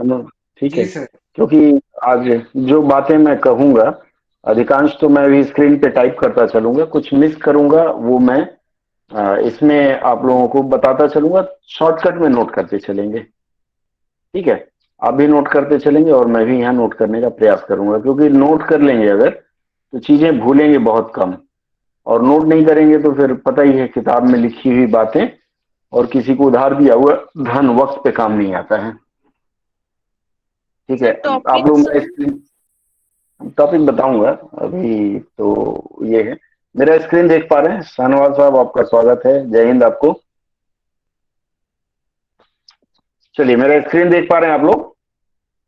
ना? ठीक है, जी सर। क्योंकि आज जो बातें मैं कहूँगा अधिकांश तो मैं भी स्क्रीन पे टाइप करता चलूंगा, कुछ मिस करूंगा वो मैं इसमें आप लोगों को बताता चलूंगा, शॉर्टकट में नोट करते चलेंगे। ठीक है, आप भी नोट करते चलेंगे और मैं भी यहाँ नोट करने का प्रयास करूंगा, क्योंकि नोट कर लेंगे अगर तो चीजें भूलेंगे बहुत कम, और नोट नहीं करेंगे तो फिर पता ही है किताब में लिखी हुई बातें और किसी को उधार दिया हुआ धन वक्त पे काम नहीं आता है। ठीक है, सर आप लोग टॉपिक्स। मैं स्क्रीन टॉपिक बताऊंगा अभी तो। ये है, मेरा स्क्रीन देख पा रहे हैं? शाहनवाज साहब आपका स्वागत है, जय हिंद आपको। चलिए, मेरा स्क्रीन देख पा रहे हैं आप लोग?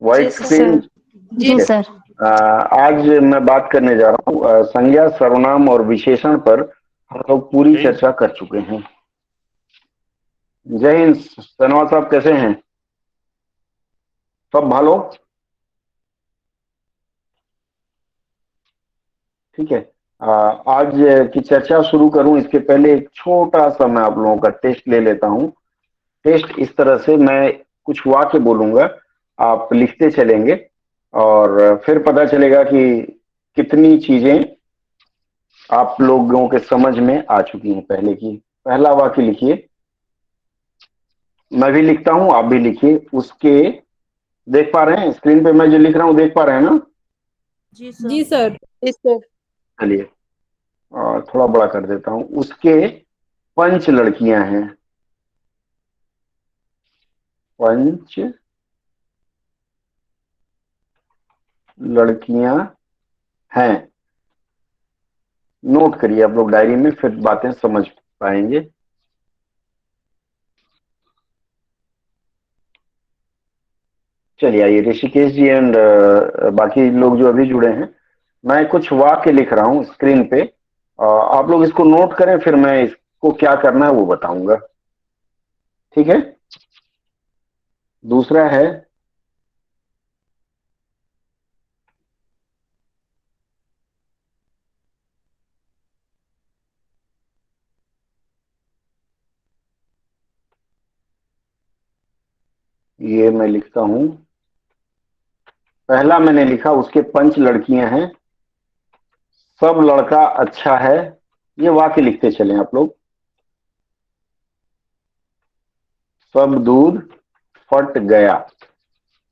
जी व्हाइट स्क्रीन। सर। ठीक जी है। सर। आज मैं बात करने जा रहा हूँ संज्ञा सर्वनाम और विशेषण पर। हम लोग पूरी चर्चा कर चुके हैं। जय हिंद शाहनवाज साहब, कैसे हैं? सब भालो? ठीक है। आज की चर्चा शुरू करूं इसके पहले एक छोटा सा मैं आप लोगों का टेस्ट ले लेता हूं। टेस्ट इस तरह से, मैं कुछ वाक्य बोलूंगा, आप लिखते चलेंगे और फिर पता चलेगा कि कितनी चीजें आप लोगों के समझ में आ चुकी हैं पहले की। पहला वाक्य लिखिए, मैं भी लिखता हूं, आप भी लिखिए। उसके, देख पा रहे हैं स्क्रीन पे मैं जो लिख रहा हूं? देख पा रहे हैं ना? जी सर। जी सर। चलिए, और थोड़ा बड़ा कर देता हूं। उसके 5 लड़कियां हैं। 5 लड़कियां हैं। नोट करिए आप लोग डायरी में, फिर बातें समझ पाएंगे। चलिए आइए, ऋषिकेश जी एंड बाकी लोग जो अभी जुड़े हैं, मैं कुछ वाक्य लिख रहा हूं स्क्रीन पे, आप लोग इसको नोट करें, फिर मैं इसको क्या करना है वो बताऊंगा। ठीक है। दूसरा है, ये मैं लिखता हूं। पहला मैंने लिखा, उसके 5 लड़कियां हैं, सब लड़का अच्छा है। ये वाक्य लिखते चले आप लोग। सब दूध फट गया।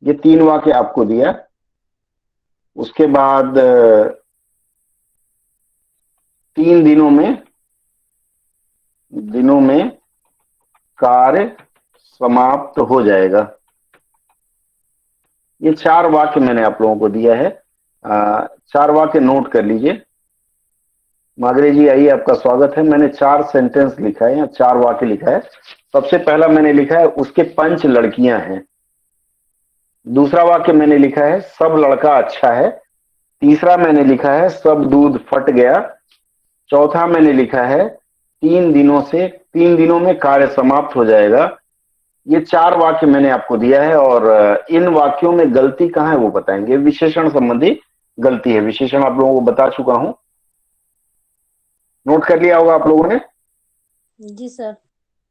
ये 3 वाक्य आपको दिया। उसके बाद 3 दिनों में कार्य समाप्त हो जाएगा। ये 4 वाक्य मैंने आप लोगों को दिया है। 4 वाक्य नोट कर लीजिए। माधुरी जी आइए, आपका स्वागत है। मैंने 4 सेंटेंस लिखा है या 4 वाक्य लिखा है। सबसे पहला मैंने लिखा है, उसके 5 लड़कियां हैं। दूसरा वाक्य मैंने लिखा है, सब लड़का अच्छा है। तीसरा मैंने लिखा है, सब दूध फट गया। चौथा मैंने लिखा है, 3 दिनों में कार्य समाप्त हो जाएगा। ये 4 वाक्य मैंने आपको दिया है, और इन वाक्यों में गलती कहाँ है वो बताएंगे। विशेषण संबंधी गलती है, विशेषण आप लोगों को बता चुका हूं। नोट कर लिया होगा आप लोगों ने? जी सर।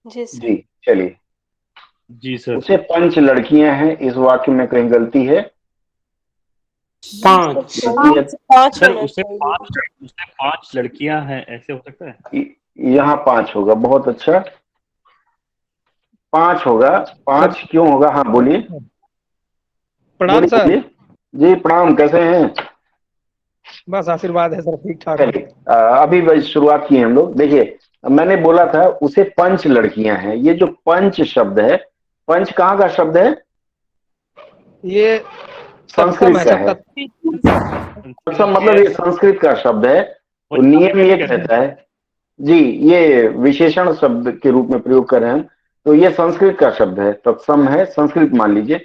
जी सर। जी, चलिए। जी सर। उसे 5 लड़कियां हैं, इस वाक्य में कहीं गलती है? 5 गलती है? पाँच सर, होना उसे चाहिए। 5 लड़कियां हैं, ऐसे हो सकता है? यहाँ 5 होगा, बहुत अच्छा। 5 होगा। सर 5 क्यों होगा? हाँ बोलिए, प्रणाम बोलिए सर। बोलिए। जी प्रणाम, कैसे हैं? बस आशीर्वाद है सर, ठीक ठाक है। चलिए, अभी बस शुरुआत की हम लोग। देखिए, मैंने बोला था उसे 5 लड़कियां हैं। ये जो पंच शब्द है, पंच कहाँ का शब्द है? ये सप्तम संस्कृत है, का है। अच्छा, मतलब ये संस्कृत का शब्द है। तो नियम ये कहता है, जी ये विशेषण शब्द के रूप में प्रयोग कर रहे हैं हम, तो ये संस्कृत का शब्द है, तत्सम है, संस्कृत मान लीजिए।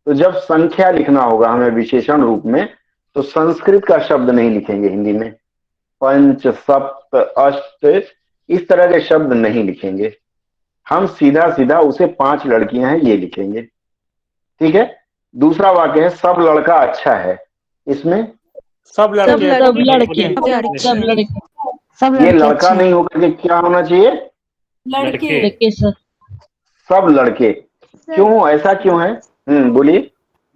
तो जब संख्या लिखना होगा हमें विशेषण रूप में, तो संस्कृत का शब्द नहीं लिखेंगे हिंदी में। पंच, सप्त, अष्ट, इस तरह के शब्द नहीं लिखेंगे हम। सीधा सीधा उसे 5 लड़कियां हैं ये लिखेंगे। ठीक है। दूसरा वाक्य है, सब लड़का अच्छा है। इसमें सब सब लड़के लड़के सब लड़के सब ये लड़के लड़का अच्छे नहीं हैं। होकर के क्या होना चाहिए? लड़के। लड़के सर। सब लड़के। क्यों, ऐसा क्यों है? बोलिए।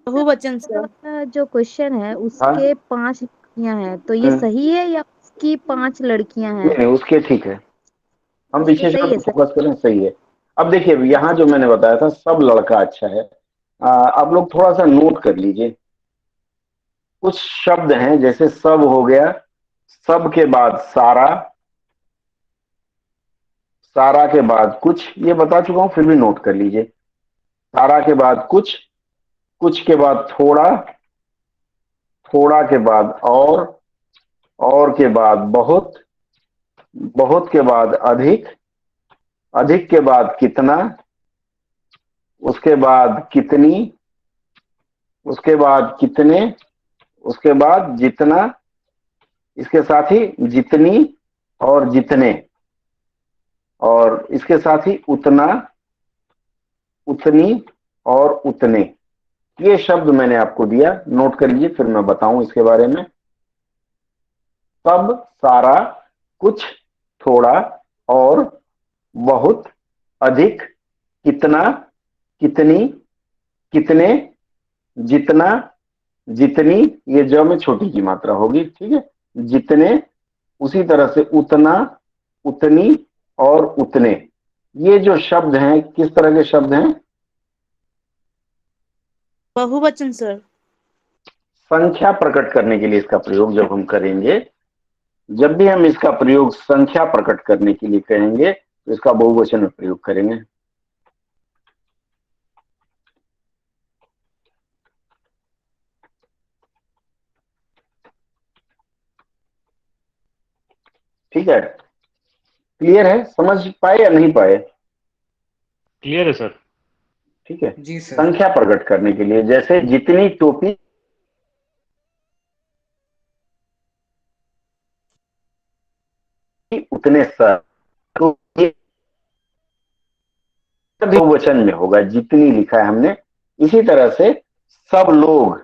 बहुवचन सर। जो क्वेश्चन है हाँ उसके 5 लड़कियां हैं, तो ये सही है या उसकी 5 लड़कियां हैं? नहीं उसके ठीक है, हम उसके विशेषण सही है पे सर। फोकस करें, सही है। अब देखिए यहाँ जो मैंने बताया था सब लड़का अच्छा है, आप लोग थोड़ा सा नोट कर लीजिए। कुछ शब्द हैं जैसे सब हो गया, सब के बाद सारा, सारा के बाद कुछ, ये बता चुका हूं फिर भी नोट कर लीजिए। सारा के बाद कुछ, कुछ के बाद थोड़ा, थोड़ा के बाद और के बाद बहुत, बहुत के बाद अधिक, अधिक के बाद कितना, उसके बाद कितनी, उसके बाद कितने, उसके बाद जितना, इसके साथ ही जितनी और जितने, और इसके साथ ही उतना, उतनी और उतने। ये शब्द मैंने आपको दिया, नोट कर लीजिए फिर मैं बताऊं इसके बारे में। सब, सारा, कुछ, थोड़ा और बहुत, अधिक, कितना, कितनी, कितने, जितना, जितनी, ये ज में छोटी की मात्रा होगी, ठीक है, जितने, उसी तरह से उतना, उतनी और उतने। ये जो शब्द हैं किस तरह के शब्द हैं? बहुवचन सर। संख्या प्रकट करने के लिए इसका प्रयोग जब हम करेंगे, जब भी हम इसका प्रयोग संख्या प्रकट करने के लिए करेंगे तो इसका बहुवचन में प्रयोग करेंगे। ठीक है, क्लियर है, समझ पाए या नहीं पाए? क्लियर है सर। ठीक है, जी सर। संख्या प्रकट करने के लिए जैसे जितनी टोपी, उतने सर, तो ये बहुवचन में होगा, जितनी लिखा है हमने, इसी तरह से सब लोग,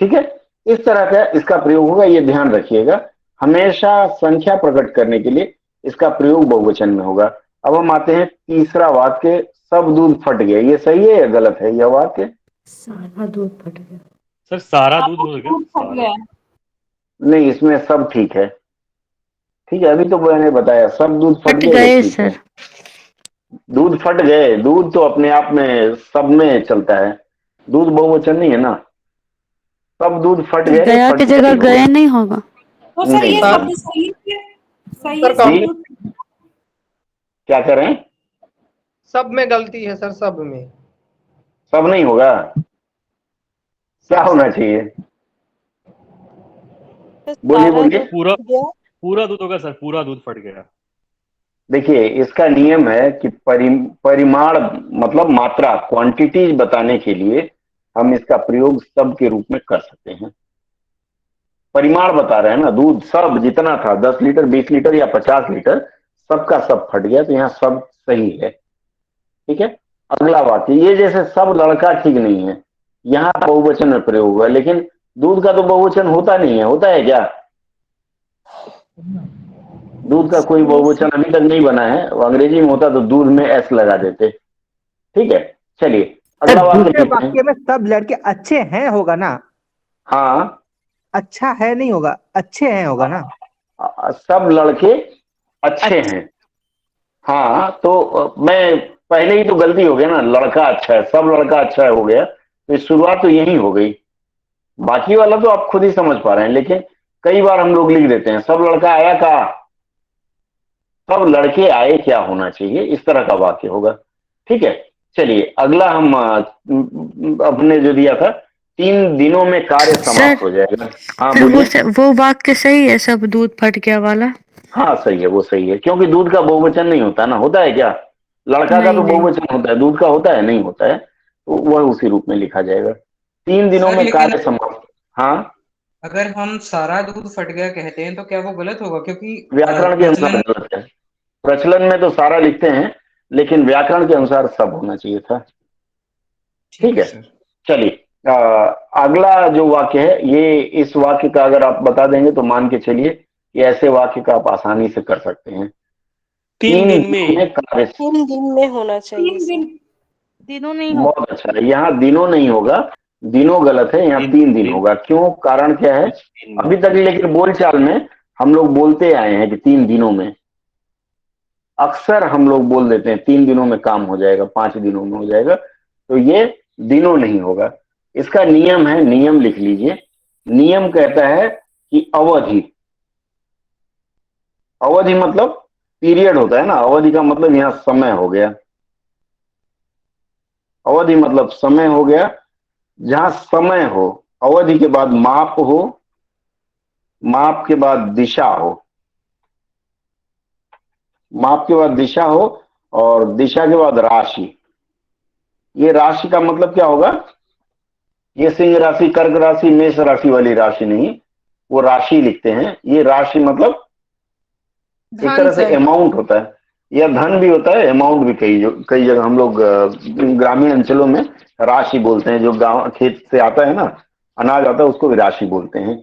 ठीक है, इस तरह का इसका प्रयोग होगा, ये ध्यान रखिएगा। हमेशा संख्या प्रकट करने के लिए इसका प्रयोग बहुवचन में होगा। अब हम आते हैं तीसरा वाक्य, सब दूध फट गया, ये सही है या गलत है यह वाक्य? सारा दूध फट गया। सर सारा दूध हो गया, सारा। नहीं, इसमें सब ठीक है, ठीक है, अभी तो मैंने बताया सब दूध फट फट गया, ये गए ठीक है। सर। दूध फट गए, दूध तो अपने आप में सब में चलता है, दूध बहुवचन नहीं है ना। सब दूध फट गए, गया फट की गया जगह ही होगा। गए नहीं होगा। तो सर नहीं, ये सर शब्द सही है, सही सर है सब जी दूध। क्या करें? सब में गलती है सर, सब में। सब नहीं होगा, क्या सर होना सब चाहिए? बोलिए सारा बोलिए। दूध पूरा फट गया। पूरा दूध होगा सर, पूरा दूध फट गया। देखिए इसका नियम है कि परिमाण मतलब मात्रा, क्वांटिटीज बताने के लिए हम इसका प्रयोग सब के रूप में कर सकते हैं। परिमाण बता रहे हैं ना, दूध सब जितना था 10 लीटर 20 लीटर या 50 लीटर, सबका सब फट गया, तो यहाँ सब सही है। ठीक है, अगला वाक्य, ये जैसे सब लड़का ठीक नहीं है, यहाँ बहुवचन में प्रयोग हुआ, लेकिन दूध का तो बहुवचन होता नहीं है, होता है क्या? दूध का कोई बहुवचन अभी तक नहीं बना है, वो अंग्रेजी में होता तो दूध में एस लगा देते। ठीक है, चलिए अगला वाक्य दूसरे देखते हैं। वाक्य में सब लड़के अच्छे हैं होगा ना? हाँ, अच्छा है नहीं होगा, अच्छे हैं होगा ना? सब लड़के अच्छे हैं। हाँ तो मैं पहले ही तो गलती हो गया ना, लड़का अच्छा है, सब लड़का अच्छा है हो गया, तो शुरुआत तो यही हो गई, बाकी वाला तो आप खुद ही समझ पा रहे हैं। लेकिन कई बार हम लोग लिख देते हैं सब लड़का आया का, सब लड़के आए क्या होना चाहिए, इस तरह का वाक्य होगा। ठीक है, चलिए अगला हम अपने जो दिया था 3 दिनों में कार्य समाप्त हो जाएगा। हाँ बोलिए। वो वाक्य सही है, सब दूध फट गया वाला। हाँ सही है, वो सही है, क्योंकि दूध का बहुवचन नहीं होता ना, होता है क्या? लड़का का तो नहीं। बहुवचन होता है, दूध का होता है नहीं होता है, तो वह उसी रूप में लिखा जाएगा। 3 दिनों सर में लेकिन कार्य समाप्त। हाँ, अगर हम सारा दूध फट गया कहते हैं तो क्या वो गलत होगा? क्योंकि व्याकरण के अनुसार प्रचलन। गलत है, प्रचलन में तो सारा लिखते हैं, लेकिन व्याकरण के अनुसार सब होना चाहिए था। ठीक है, सर। चलिए अगला जो वाक्य है, ये इस वाक्य का अगर आप बता देंगे तो मान के चलिए कि ऐसे वाक्य का आप आसानी से कर सकते हैं। 3 दिन में कार्य, 3 दिन में होना चाहिए सर। दिनों नहीं होगा। बहुत अच्छा है, यहाँ दिनों नहीं होगा, दिनों गलत है, यहाँ 3 दिन होगा। क्यों, कारण क्या है? अभी तक लेकिन बोलचाल में हम लोग बोलते आए हैं कि 3 दिनों में, अक्सर हम लोग बोल देते हैं 3 दिनों में काम हो जाएगा, 5 दिनों में हो जाएगा, तो ये दिनों नहीं होगा। इसका नियम है, नियम लिख लीजिए। नियम कहता है कि अवधि, अवधि मतलब पीरियड होता है ना, अवधि का मतलब यहाँ समय हो गया, अवधि मतलब समय हो गया। जहां समय हो, अवधि के बाद माप हो, माप के बाद दिशा हो, माप के बाद दिशा हो, और दिशा के बाद राशि। ये राशि का मतलब क्या होगा? ये सिंह राशि, कर्क राशि, मेष राशि वाली राशि नहीं, वो राशि लिखते हैं। ये राशि मतलब एक तरह से अमाउंट होता है, या धन भी होता है, अमाउंट भी। कई जगह हम लोग ग्रामीण अंचलों में राशि बोलते हैं, जो गांव खेत से आता है ना, अनाज आता है, उसको भी राशि बोलते हैं।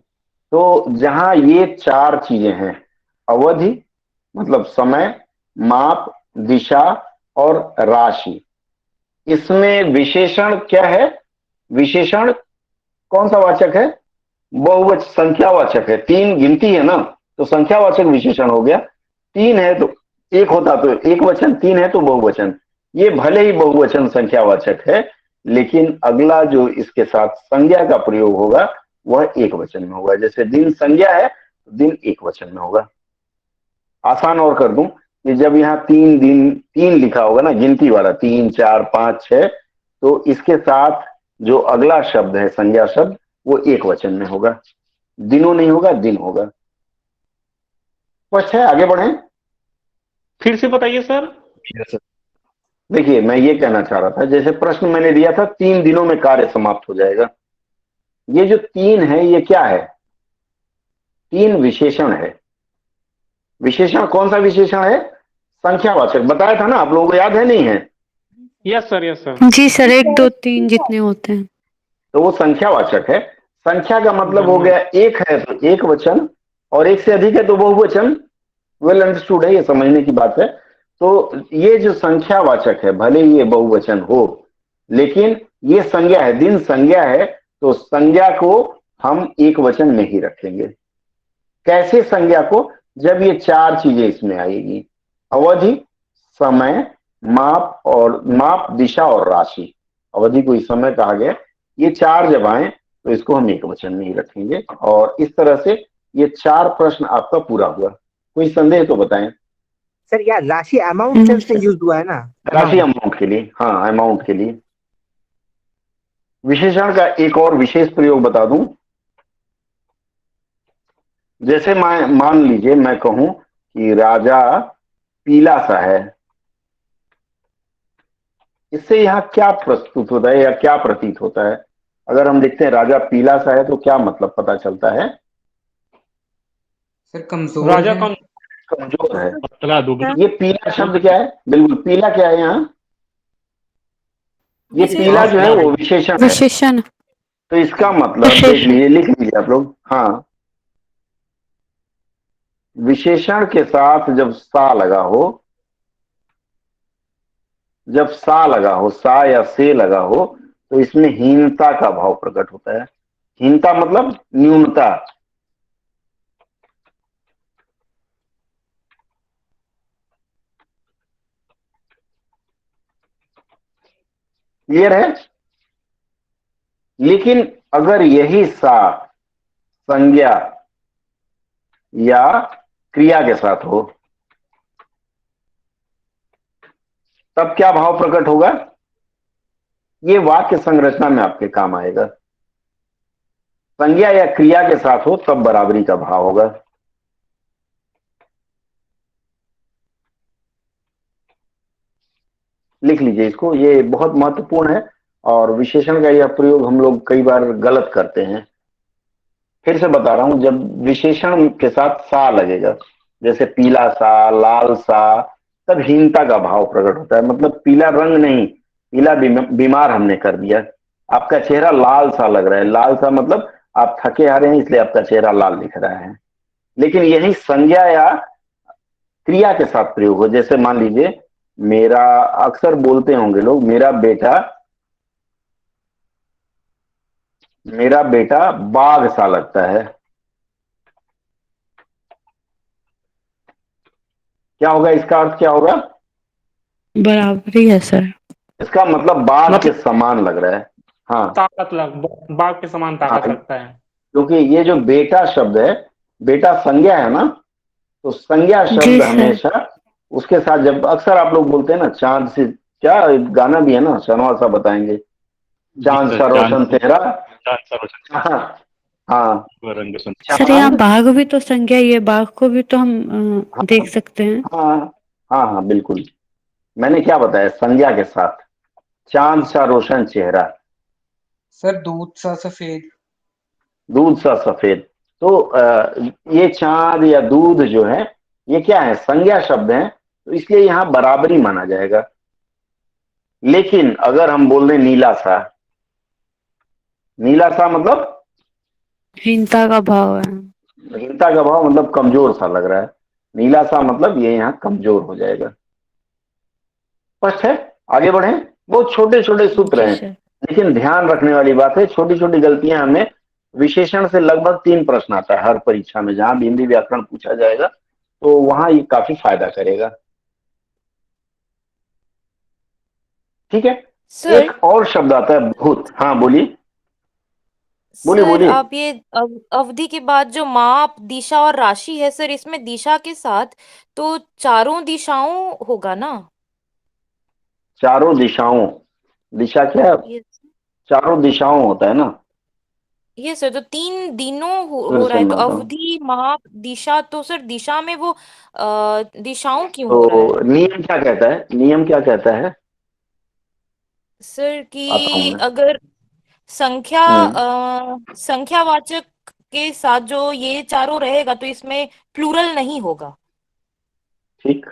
तो जहां ये 4 चीजें हैं, अवधि मतलब समय, माप, दिशा और राशि, इसमें विशेषण क्या है? विशेषण कौन सा वाचक है? बहुवचन, संख्यावाचक है। 3 गिनती है ना, तो संख्यावाचक विशेषण हो गया। 3 है तो एक होता तो एक वचन, 3 है तो बहुवचन। ये भले ही बहुवचन संख्यावाचक है, लेकिन अगला जो इसके साथ संज्ञा का प्रयोग होगा वह एक वचन में होगा। जैसे दिन संज्ञा है तो दिन एक वचन में होगा। आसान और कर दूं कि जब यहाँ 3 दिन, 3 लिखा होगा ना, गिनती वाला 3, 4, 5, 6, तो इसके साथ जो अगला शब्द है, संज्ञा शब्द, वो एक वचन में होगा। दिनों नहीं होगा, दिन होगा। स्पष्ट है? आगे बढ़े। फिर से बताइए सर। देखिए, मैं ये कहना चाह रहा था, जैसे प्रश्न मैंने दिया था 3 दिनों में कार्य समाप्त हो जाएगा। ये जो 3 है, ये क्या है? 3 विशेषण है। विशेषण कौन सा विशेषण है? संख्यावाचक। बताया था ना, आप लोगों को याद है, नहीं है? Yes sir. जी सर, 1 2 3 जितने होते हैं। तो वो संख्यावाचक है। संख्या का मतलब हो गया, एक है तो एक वचन, और एक से अधिक है तो बहुवचन। वेल अंडरस्टूड है, ये समझने की बात है। तो ये जो संख्यावाचक है, भले ही ये बहुवचन हो, लेकिन ये संज्ञा है, दिन संज्ञा है, तो संज्ञा को हम एक वचन में ही रखेंगे। कैसे संज्ञा को? जब ये 4 चीजें इसमें आएगी, अवधि, समय, माप, और माप, दिशा और राशि। अवधि को इस समय कहा गया। ये 4 जब आए तो इसको हम एक वचन में ही रखेंगे। और इस तरह से ये 4 प्रश्न आपका पूरा हुआ। कोई संदेह तो बताएं। सर यार, राशि अमाउंट सेंस में यूज हुआ है ना? राशि अमाउंट के लिए, हाँ, अमाउंट के लिए। विशेषण का एक और विशेष प्रयोग बता दूं। जैसे मान लीजिए मैं कहूं कि राजा पीला सा है, इससे यहां क्या प्रस्तुत होता है या क्या प्रतीत होता है? अगर हम देखते हैं राजा पीला सा है, तो क्या मतलब पता चलता है? सर कमजोर राजा है। कमजोर है। पतला दुबला। ये पीला शब्द क्या है? बिल्कुल, पीला क्या है यहाँ? ये पीला जो है वो विशेषण है। विशेषण। तो इसका मतलब देख विशेषण। लीजिए, लिख लीजिए आप लोग। हाँ, विशेषण के साथ जब सा लगा हो, जब सा लगा हो, सा या से लगा हो, तो इसमें हीनता का भाव प्रकट होता है। हीनता मतलब न्यूनता। क्लियर है? लेकिन अगर यही सा संज्ञा या क्रिया के साथ हो, तब क्या भाव प्रकट होगा? ये वाक्य संरचना में आपके काम आएगा। संज्ञा या क्रिया के साथ हो तब बराबरी का भाव होगा। लिख लीजिए इसको, ये बहुत महत्वपूर्ण है। और विशेषण का यह प्रयोग हम लोग कई बार गलत करते हैं। फिर से बता रहा हूं, जब विशेषण के साथ सा लगेगा, जैसे पीला सा, लाल सा, तब हीनता का भाव प्रकट होता है। मतलब पीला रंग नहीं, पीला बीमार हमने कर दिया। आपका चेहरा लाल सा लग रहा है। लाल सा मतलब आप थके आ रहे हैं, इसलिए आपका चेहरा लाल दिख रहा है। लेकिन यही संज्ञा या क्रिया के साथ प्रयोग हो, जैसे मान लीजिए मेरा, अक्सर बोलते होंगे लोग, मेरा बेटा बाघ सा लगता है। क्या होगा इसका अर्थ, क्या होगा? बराबरी है सर। इसका मतलब बाघ के मतलब समान लग रहा है। हाँ ताकत बाघ के समान हाँ, ताकत लगता है। क्योंकि ये जो बेटा शब्द है, बेटा संज्ञा है ना, तो संज्ञा जी शब्द सर। हमेशा उसके साथ, जब अक्सर आप लोग बोलते हैं ना, चांद से, क्या एक गाना भी है ना, शनवा सा बताएंगे, जी चांद सर, सा चांद रोशन तेरा। चांद सा रोशन हाँ हाँ, रंग सुन। सर यहाँ चांद, बाघ भी तो संज्ञा, ये बाघ को भी तो हम हाँ देख सकते हैं। हाँ हाँ हाँ बिल्कुल। मैंने क्या बताया, संज्ञा के साथ, चांद सा रोशन चेहरा, सर दूध सा सफेद। दूध सा सफेद। तो ये चांद या दूध जो है, ये क्या है, संज्ञा शब्द है, तो इसलिए यहां बराबरी माना जाएगा। लेकिन अगर हम बोल रहे नीला सा, नीला सा मतलब हीनता का भाव है। हीनता का भाव, मतलब कमजोर सा लग रहा है। नीला सा मतलब ये यहाँ कमजोर हो जाएगा। स्पष्ट है? आगे बढ़े। बहुत छोटे छोटे सूत्र जी हैं, सर। लेकिन ध्यान रखने वाली बात है, छोटी छोटी गलतियां हमें, विशेषण से लगभग 3 प्रश्न आता है हर परीक्षा में, जहां भी हिंदी व्याकरण पूछा जाएगा तो वहां ये काफी फायदा करेगा। ठीक है। सर एक और शब्द आता है बहुत। हाँ बोलिए, बोलिए सर बोलिए। आप ये अवधि के बाद जो माप दिशा और राशि है सर, इसमें दिशा के साथ तो चारों दिशाओं होगा ना? चारों दिशाओं, दिशा क्या है? ये चारों दिशाओं होता है ना। ये सर तो 3 दिनों फिर हो रहा से है, तो मैं बताऊं, अवधि माप दिशा, तो सर दिशा में वो दिशाओं क्यों हो रहा है तो नियम क्या कहता है, नियम क्या कहता है? सर? आता हूं कि मैं। अगर संख्या हम्म, संख्यावाचक के साथ जो ये चारों रहेगा तो इसमें प्लूरल नहीं होगा। ठीक।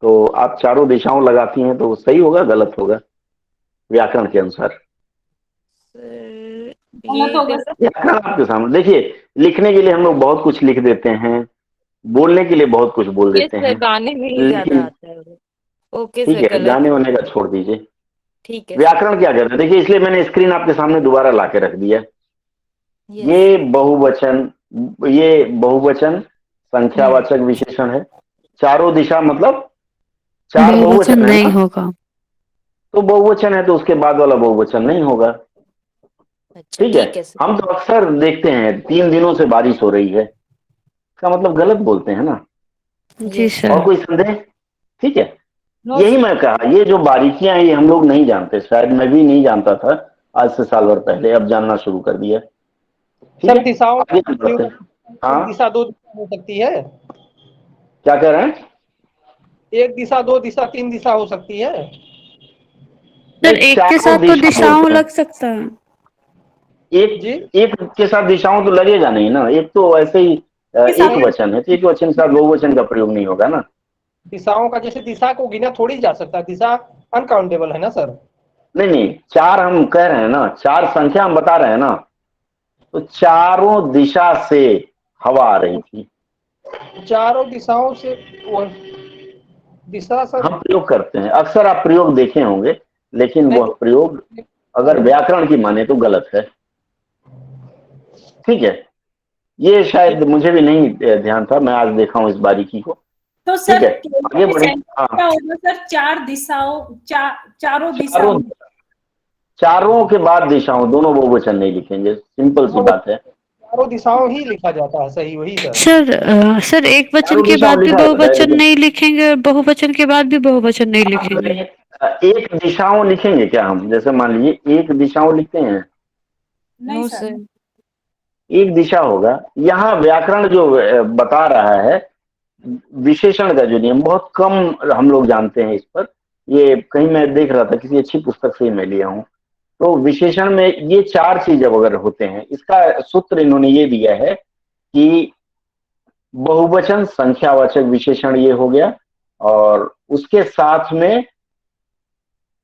तो आप चारों दिशाओं लगाती हैं तो सही होगा, गलत होगा व्याकरण के अनुसार? सर गलत ये होगा कैसे? सर। व्याकरण आपके सामने देखिए, लिखने के लिए हम लोग बहुत कुछ लिख देते हैं, बोलने के लिए बहुत कुछ बोल ये देते सर हैं, गाने में ही ज्यादा लेकिन आता है वो। ओके ठीक सर, है, गलत गाने है। वाने का छोड़ दीजिए। ठीक है सर। व्याकरण क्या कहता है देखिए, इसलिए मैंने स्क्रीन आपके सामने दोबारा ला के रख दिया। यस ये सर। बहुवचन, ये बहुवचन संख्यावाचक विशेषण है। चारों दिशा मतलब चार बहुवचन बहुवचन है नहीं ना, होगा। तो बहुवचन है तो उसके बाद वाला बहुवचन नहीं होगा। अच्छा ठीक है। ठीक है सर। हम तो अक्सर देखते हैं 3 दिनों से बारिश हो रही है, इसका मतलब गलत बोलते हैं ना। जी यस और सर। कोई संदेह? ठीक है। नो यही सर। मैं कहा, ये जो बारीकियां हैं ये हम लोग नहीं जानते, शायद मैं भी नहीं जानता था आज से साल भर पहले, अब जानना शुरू कर दिया। ठीक सर है, दिशाओं आगे हम बढ़ते हैं। एक हाँ, दिशा दो दिशा हो सकती है। क्या कह रहे हैं? एक दिशा, दो दिशा, 3 दिशा हो सकती है। सर नहीं, एक के चारों साथ तो दिशा दिशाओं बोलते हैं। लग सकता है। एक जी। एक के साथ दिशाओं तो लगेगा नहीं ना, एक तो ऐसे ही के साथ एक वचन है, तो एक वचन के साथ बहुवचन का प्रयोग नहीं होगा ना। दिशाओं का जैसे दिशा को गिना थोड़ी जा सकता, दिशा अनकाउंटेबल है ना सर। नहीं नहीं, चार हम कह रहे हैं ना, चार संख्या हम बता रहे हैं ना, तो चारों दिशा से हवा आ रही थी। चारों दिशाओं से वो दिशा सर। हम प्रयोग करते हैं, अक्सर आप प्रयोग देखे होंगे, लेकिन नहीं वह प्रयोग अगर तो व्याकरण की माने तो गलत है। ठीक है, ये शायद मुझे भी नहीं ध्यान था, मैं आज देखा हूं इस बारीकी को। तो ठीक सर है, आगे बढ़े। सेंटेंस क्या हाँ, होगा सर? चार दिशाओं, चारों चारों, दिशाओं। चारों के बाद दिशाओं, दोनों बहुवचन नहीं लिखेंगे, सिंपल सी बात है। चारों दिशाओं ही लिखा जाता है, सही वही सर। सर सर एक वचन चारों के दिशाओं बाद भी लिखा जाता है, बहुवचन लेकिन नहीं लिखेंगे और बहुवचन के बाद भी बहुवचन नहीं लिखेंगे। एक दिशाओं लिखेंगे क्या हम, जैसे मान लीजिए एक दिशाओं लिखते हैं, नहीं नो सर। सर। एक दिशा होगा। यहाँ व्याकरण जो बता रहा है, विशेषण का जो नियम बहुत कम हम लोग जानते हैं इस पर, ये कहीं मैं देख रहा था किसी अच्छी पुस्तक से ही मैं लिया हूं। तो विशेषण में ये 4 चीज जब अगर होते हैं, इसका सूत्र इन्होंने ये दिया है कि बहुवचन संख्यावाचक विशेषण ये हो गया, और उसके साथ में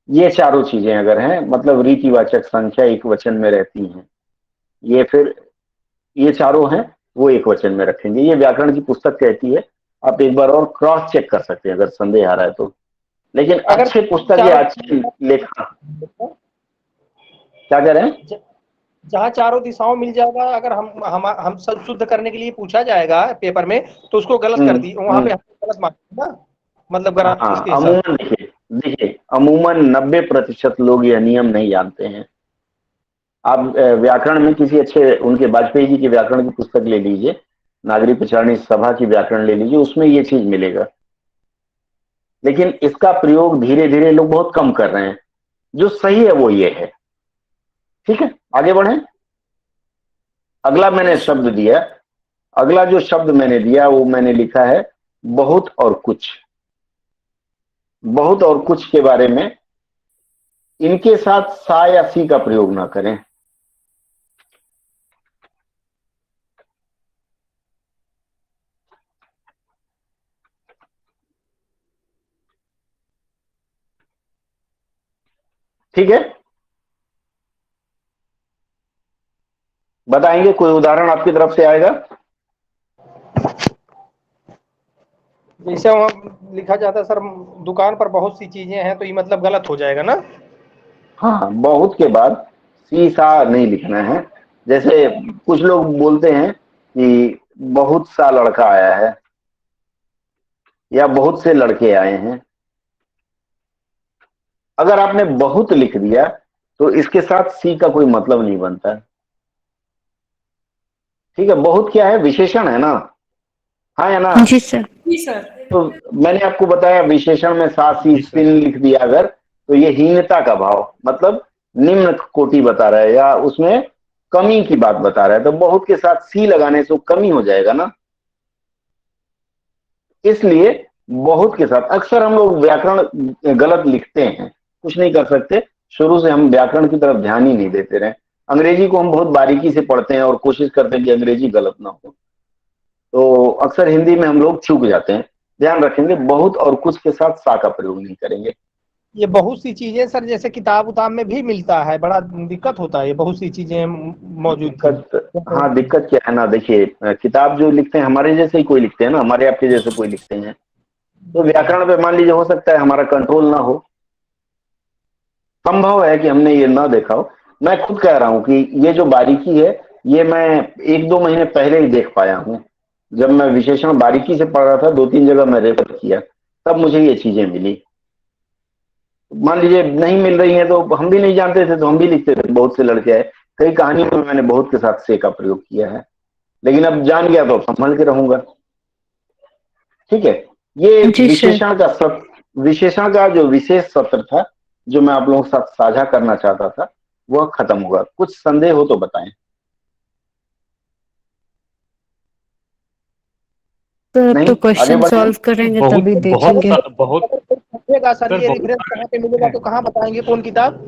ये चारों चीजें अगर हैं, मतलब रीतिवाचक संख्या एक वचन में रहती हैं, ये फिर ये चारों हैं वो एक वचन में रखेंगे, ये व्याकरण की पुस्तक कहती है। आप एक बार और क्रॉस चेक कर सकते हैं अगर संदेह आ रहा है तो। लेकिन अगर अच्छे पुस्तक या चारों अच्छे लेखक क्या कह रहे हैं? जहाँ चारों दिशाओं मिल जाएगा, अगर हम सब शुद्ध करने के लिए पूछा जाएगा पेपर में, तो उसको गलत कर दी, वहां पे हमको गलत मार्क्स ना, मतलब हाँ, इसके हिसाब अमूमन देखिए अमूमन 90% लोग यह नियम नहीं जानते हैं। आप व्याकरण में किसी अच्छे उनके वाजपेयी जी के व्याकरण की पुस्तक ले लीजिए, नागरिक प्रचारणी सभा की व्याकरण ले लीजिए, उसमें ये चीज मिलेगा। लेकिन इसका प्रयोग धीरे धीरे लोग बहुत कम कर रहे हैं। जो सही है वो ये है। ठीक है, आगे बढ़े। अगला मैंने शब्द दिया, अगला जो शब्द मैंने दिया वो मैंने लिखा है बहुत और कुछ। बहुत और कुछ के बारे में, इनके साथ सा या सी का प्रयोग ना करें। ठीक है, बताएंगे कोई उदाहरण आपकी तरफ से आएगा? जैसे वहाँ लिखा जाता है सर, दुकान पर बहुत सी चीजें हैं, तो ये मतलब गलत हो जाएगा ना? हाँ, बहुत के बाद सी सा नहीं लिखना है। जैसे कुछ लोग बोलते हैं कि बहुत सा लड़का आया है या बहुत से लड़के आए हैं। अगर आपने बहुत लिख दिया तो इसके साथ सी का कोई मतलब नहीं बनता। ठीक है, बहुत क्या है, विशेषण है ना? हाँ या ना? जी सर। जी सर। तो मैंने आपको बताया विशेषण में सा सी सिन लिख दिया अगर, तो ये हीनता का भाव, मतलब निम्न कोटि बता रहा है या उसमें कमी की बात बता रहा है। तो बहुत के साथ सी लगाने से कमी हो जाएगा ना। इसलिए बहुत के साथ अक्सर हम लोग व्याकरण गलत लिखते हैं, कुछ नहीं कर सकते। शुरू से हम व्याकरण की तरफ ध्यान ही नहीं देते रहे। अंग्रेजी को हम बहुत बारीकी से पढ़ते हैं और कोशिश करते हैं कि अंग्रेजी गलत ना हो, तो अक्सर हिंदी में हम लोग चूक जाते हैं। ध्यान रखेंगे, बहुत और कुछ के साथ सा का प्रयोग नहीं करेंगे। ये बहुत सी चीजें सर जैसे किताब उताब में भी मिलता है, बड़ा दिक्कत होता है, ये बहुत सी चीजें मौजूद थी। दिक्कत, हाँ दिक्कत क्या है ना, देखिए किताब जो लिखते हैं हमारे जैसे ही कोई लिखते हैं ना, हमारे आपके जैसे कोई लिखते हैं, तो व्याकरण पे मान लीजिए हो सकता है हमारा कंट्रोल ना हो, संभव है कि हमने ये ना देखा हो। मैं खुद कह रहा हूं कि ये जो बारीकी है ये मैं 1-2 महीने पहले ही देख पाया हूं। जब मैं विशेषण बारीकी से पढ़ रहा था, 2-3 जगह मैं रेफर किया, तब मुझे ये चीजें मिली। मान लीजिए नहीं मिल रही हैं तो हम भी नहीं जानते थे, तो हम भी लिखते थे बहुत से लड़के आए। कई कहानियों में मैंने बहुत के साथ से का प्रयोग किया है, लेकिन अब जान गया तो संभल के रहूंगा। ठीक है, ये विशेषण का जो विशेष सत्र था जो मैं आप लोगों के साथ साझा करना चाहता था वह खत्म होगा। कुछ संदेह हो तो बताएं। तो नहीं, तो आगे क्वेश्चन बढ़ें। सॉल्व करेंगे बहुत तभी देखेंगे। बहुत मिलेगा सर, सर ये बहुत रेफरेंस कहाँ पे मिलेगा, तो कहाँ बताएंगे कौन किताब?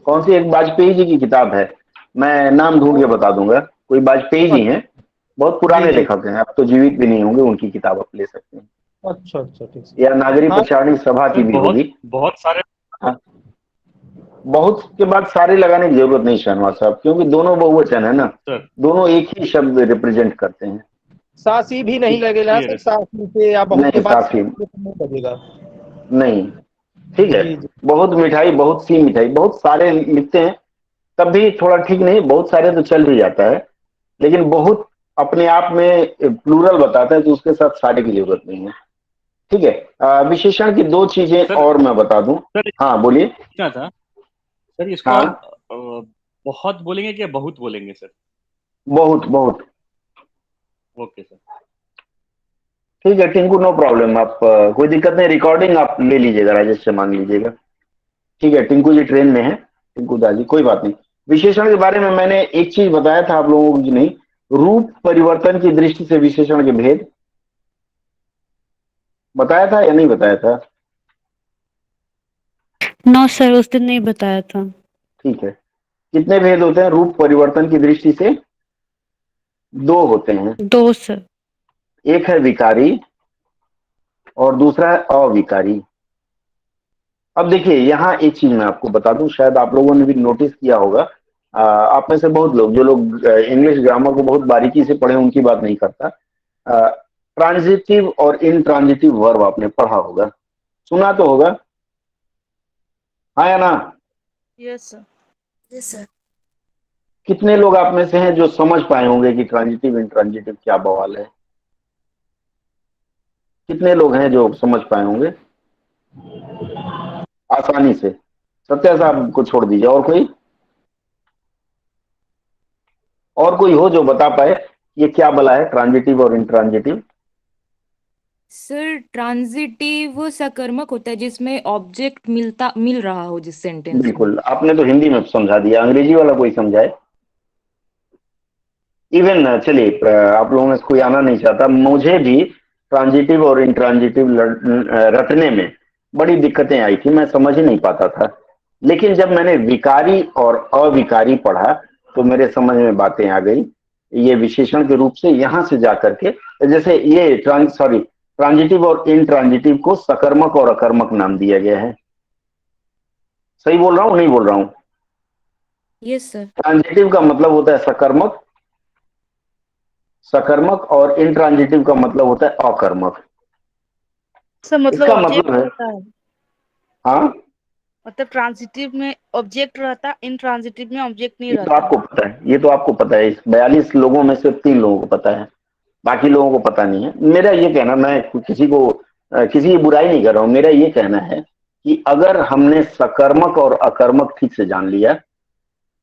कौन सी? एक वाजपेयी जी की किताब है, मैं नाम ढूंढ के बता दूंगा। कोई वाजपेयी जी हैं, बहुत पुराने जी जी। लेखक हैं, अब तो जीवित भी नहीं होंगे, उनकी किताब आप ले सकते हैं। अच्छा अच्छा, ठीक है। या नागरिक हाँ प्रचारणी सभा की सर भी होगी। बहुत सारे हाँ, बहुत के बाद सारे लगाने की जरूरत नहीं शहनवाज साहब, क्योंकि दोनों बहुवचन है ना, सर दोनों एक ही शब्द रिप्रेजेंट करते हैं। सासी भी नहीं लगेगा क्लियर सर, है सर। सासी से या बहुत के नहीं, बाद साफी नहीं लगेगा। नहीं। ठीक है, जी जी। बहुत मिठाई, बहुत सी मिठाई, बहुत सारे लिखते हैं तब भी थोड़ा ठीक नहीं, बहुत सारे तो चल भी जाता है, लेकिन बहुत अपने आप में प्लूरल बताता है तो उसके साथ सारे की जरूरत नहीं है। ठीक है, विशेषण की 2 चीजें सर और मैं बता दूं। सर हाँ बोलिए। क्या था सर, इसको हाँ, हम बहुत बोलेंगे कि बहुत बोलेंगे सर? बहुत बहुत। Okay sir. ठीक है टिंकू, नो प्रॉब्लम, आप कोई दिक्कत नहीं, रिकॉर्डिंग आप ले लीजिएगा, राजेश से मांग लीजिएगा। ठीक है, टिंकू जी ट्रेन में है, टिंकू दादी, कोई बात नहीं। विशेषण के बारे में मैंने एक चीज बताया था आप लोगों को कि नहीं, रूप परिवर्तन की दृष्टि से विशेषण के भेद बताया था या नहीं बताया था? नो सर, उस दिन नहीं बताया था। ठीक है, कितने भेद होते हैं रूप परिवर्तन की दृष्टि से? 2 होते हैं। 2 सर। एक है विकारी और दूसरा है अविकारी। अब देखिए यहाँ एक चीज मैं आपको बता दूं, शायद आप लोगों ने भी नोटिस किया होगा, आप में से बहुत लोग, जो लोग इंग्लिश ग्रामर को बहुत बारीकी से पढ़े उनकी बात नहीं करता, ट्रांजिटिव और इनट्रांजिटिव वर्ब आपने पढ़ा होगा, सुना तो होगा। हाँ या ना? यस सर कितने लोग आप में से हैं जो समझ पाए होंगे कि ट्रांजिटिव इंट्रांजिटिव क्या बवाल है? कितने लोग हैं जो समझ पाए होंगे आसानी से? सत्या साहब को छोड़ दीजिए, और कोई हो जो बता पाए ये क्या बला है ट्रांजिटिव और इंट्रांजिटिव? सर ट्रांजिटिव सकर्मक होता है जिसमें ऑब्जेक्ट मिल रहा हो जिस सेंटेंस में। बिल्कुल, आपने तो हिंदी में समझा दिया, अंग्रेजी वाला कोई समझाए? इवन चलिए, आप लोगों में से कोई आना नहीं चाहता, मुझे भी ट्रांजिटिव और इंट्रांजिटिव रटने में बड़ी दिक्कतें आई थी, मैं समझ ही नहीं पाता था। लेकिन जब मैंने विकारी और अविकारी पढ़ा तो मेरे समझ में बातें आ गई। ये विशेषण के रूप से यहां से जाकर के, जैसे ये ट्रांजिटिव और इंट्रांजिटिव को सकर्मक और अकर्मक नाम दिया गया है। सही बोल रहा हूं नहीं बोल रहा हूं? Yes sir. ट्रांजिटिव का मतलब होता है सकर्मक, और इंट्रांजिटिव का मतलब होता है अकर्मक। सर मतलब इसका ऑब्जेक्ट मतलब है, रहता है, हाँ, मतलब ट्रांजिटिव में ऑब्जेक्ट रहता है, इंट्रांजिटिव में ऑब्जेक्ट नहीं ये तो रहता आपको पता है, ये तो आपको पता है। इस 42 लोगों में से 3 लोगों को पता है, बाकी लोगों को पता नहीं है। मेरा ये कहना, मैं किसी की बुराई नहीं कर रहा हूं, मेरा ये कहना है कि अगर हमने सकर्मक और अकर्मक ठीक से जान लिया,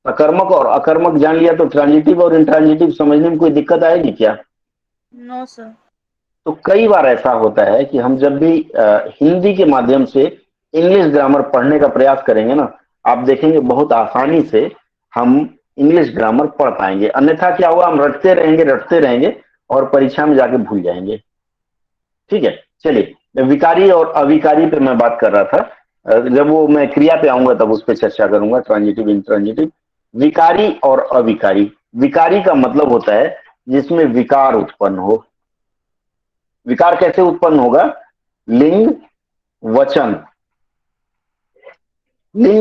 सकर्मक और अकर्मक जान लिया, तो ट्रांजिटिव और इंट्रांजिटिव समझने में कोई दिक्कत आएगी क्या? No sir. तो कई बार ऐसा होता है कि हम जब भी हिंदी के माध्यम से इंग्लिश ग्रामर पढ़ने का प्रयास करेंगे ना, आप देखेंगे बहुत आसानी से हम इंग्लिश ग्रामर पढ़ पाएंगे। अन्यथा क्या होगा, हम रटते रहेंगे और परीक्षा में जाके भूल जाएंगे। ठीक है, चलिए, विकारी और अविकारी पे मैं बात कर रहा था। जब वो मैं क्रिया पे आऊंगा तब उस पर चर्चा करूंगा, ट्रांजिटिव इंट्रांजिटिव। विकारी और अविकारी। विकारी का मतलब होता है जिसमें विकार उत्पन्न हो। विकार कैसे उत्पन्न होगा? लिंग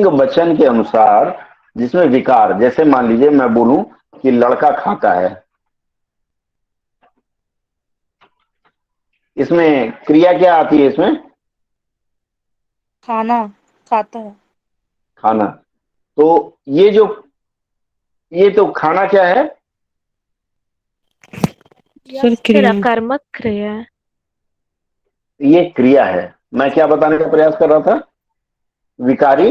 वचन के अनुसार जिसमें विकार, जैसे मान लीजिए मैं बोलूं कि लड़का खाता है, इसमें क्रिया क्या आती है? इसमें खाना खाता है। खाना। तो ये तो खाना क्या है? सर क्रिया। अकर्मक क्रिया है। ये क्रिया है। मैं क्या बताने का प्रयास कर रहा था? विकारी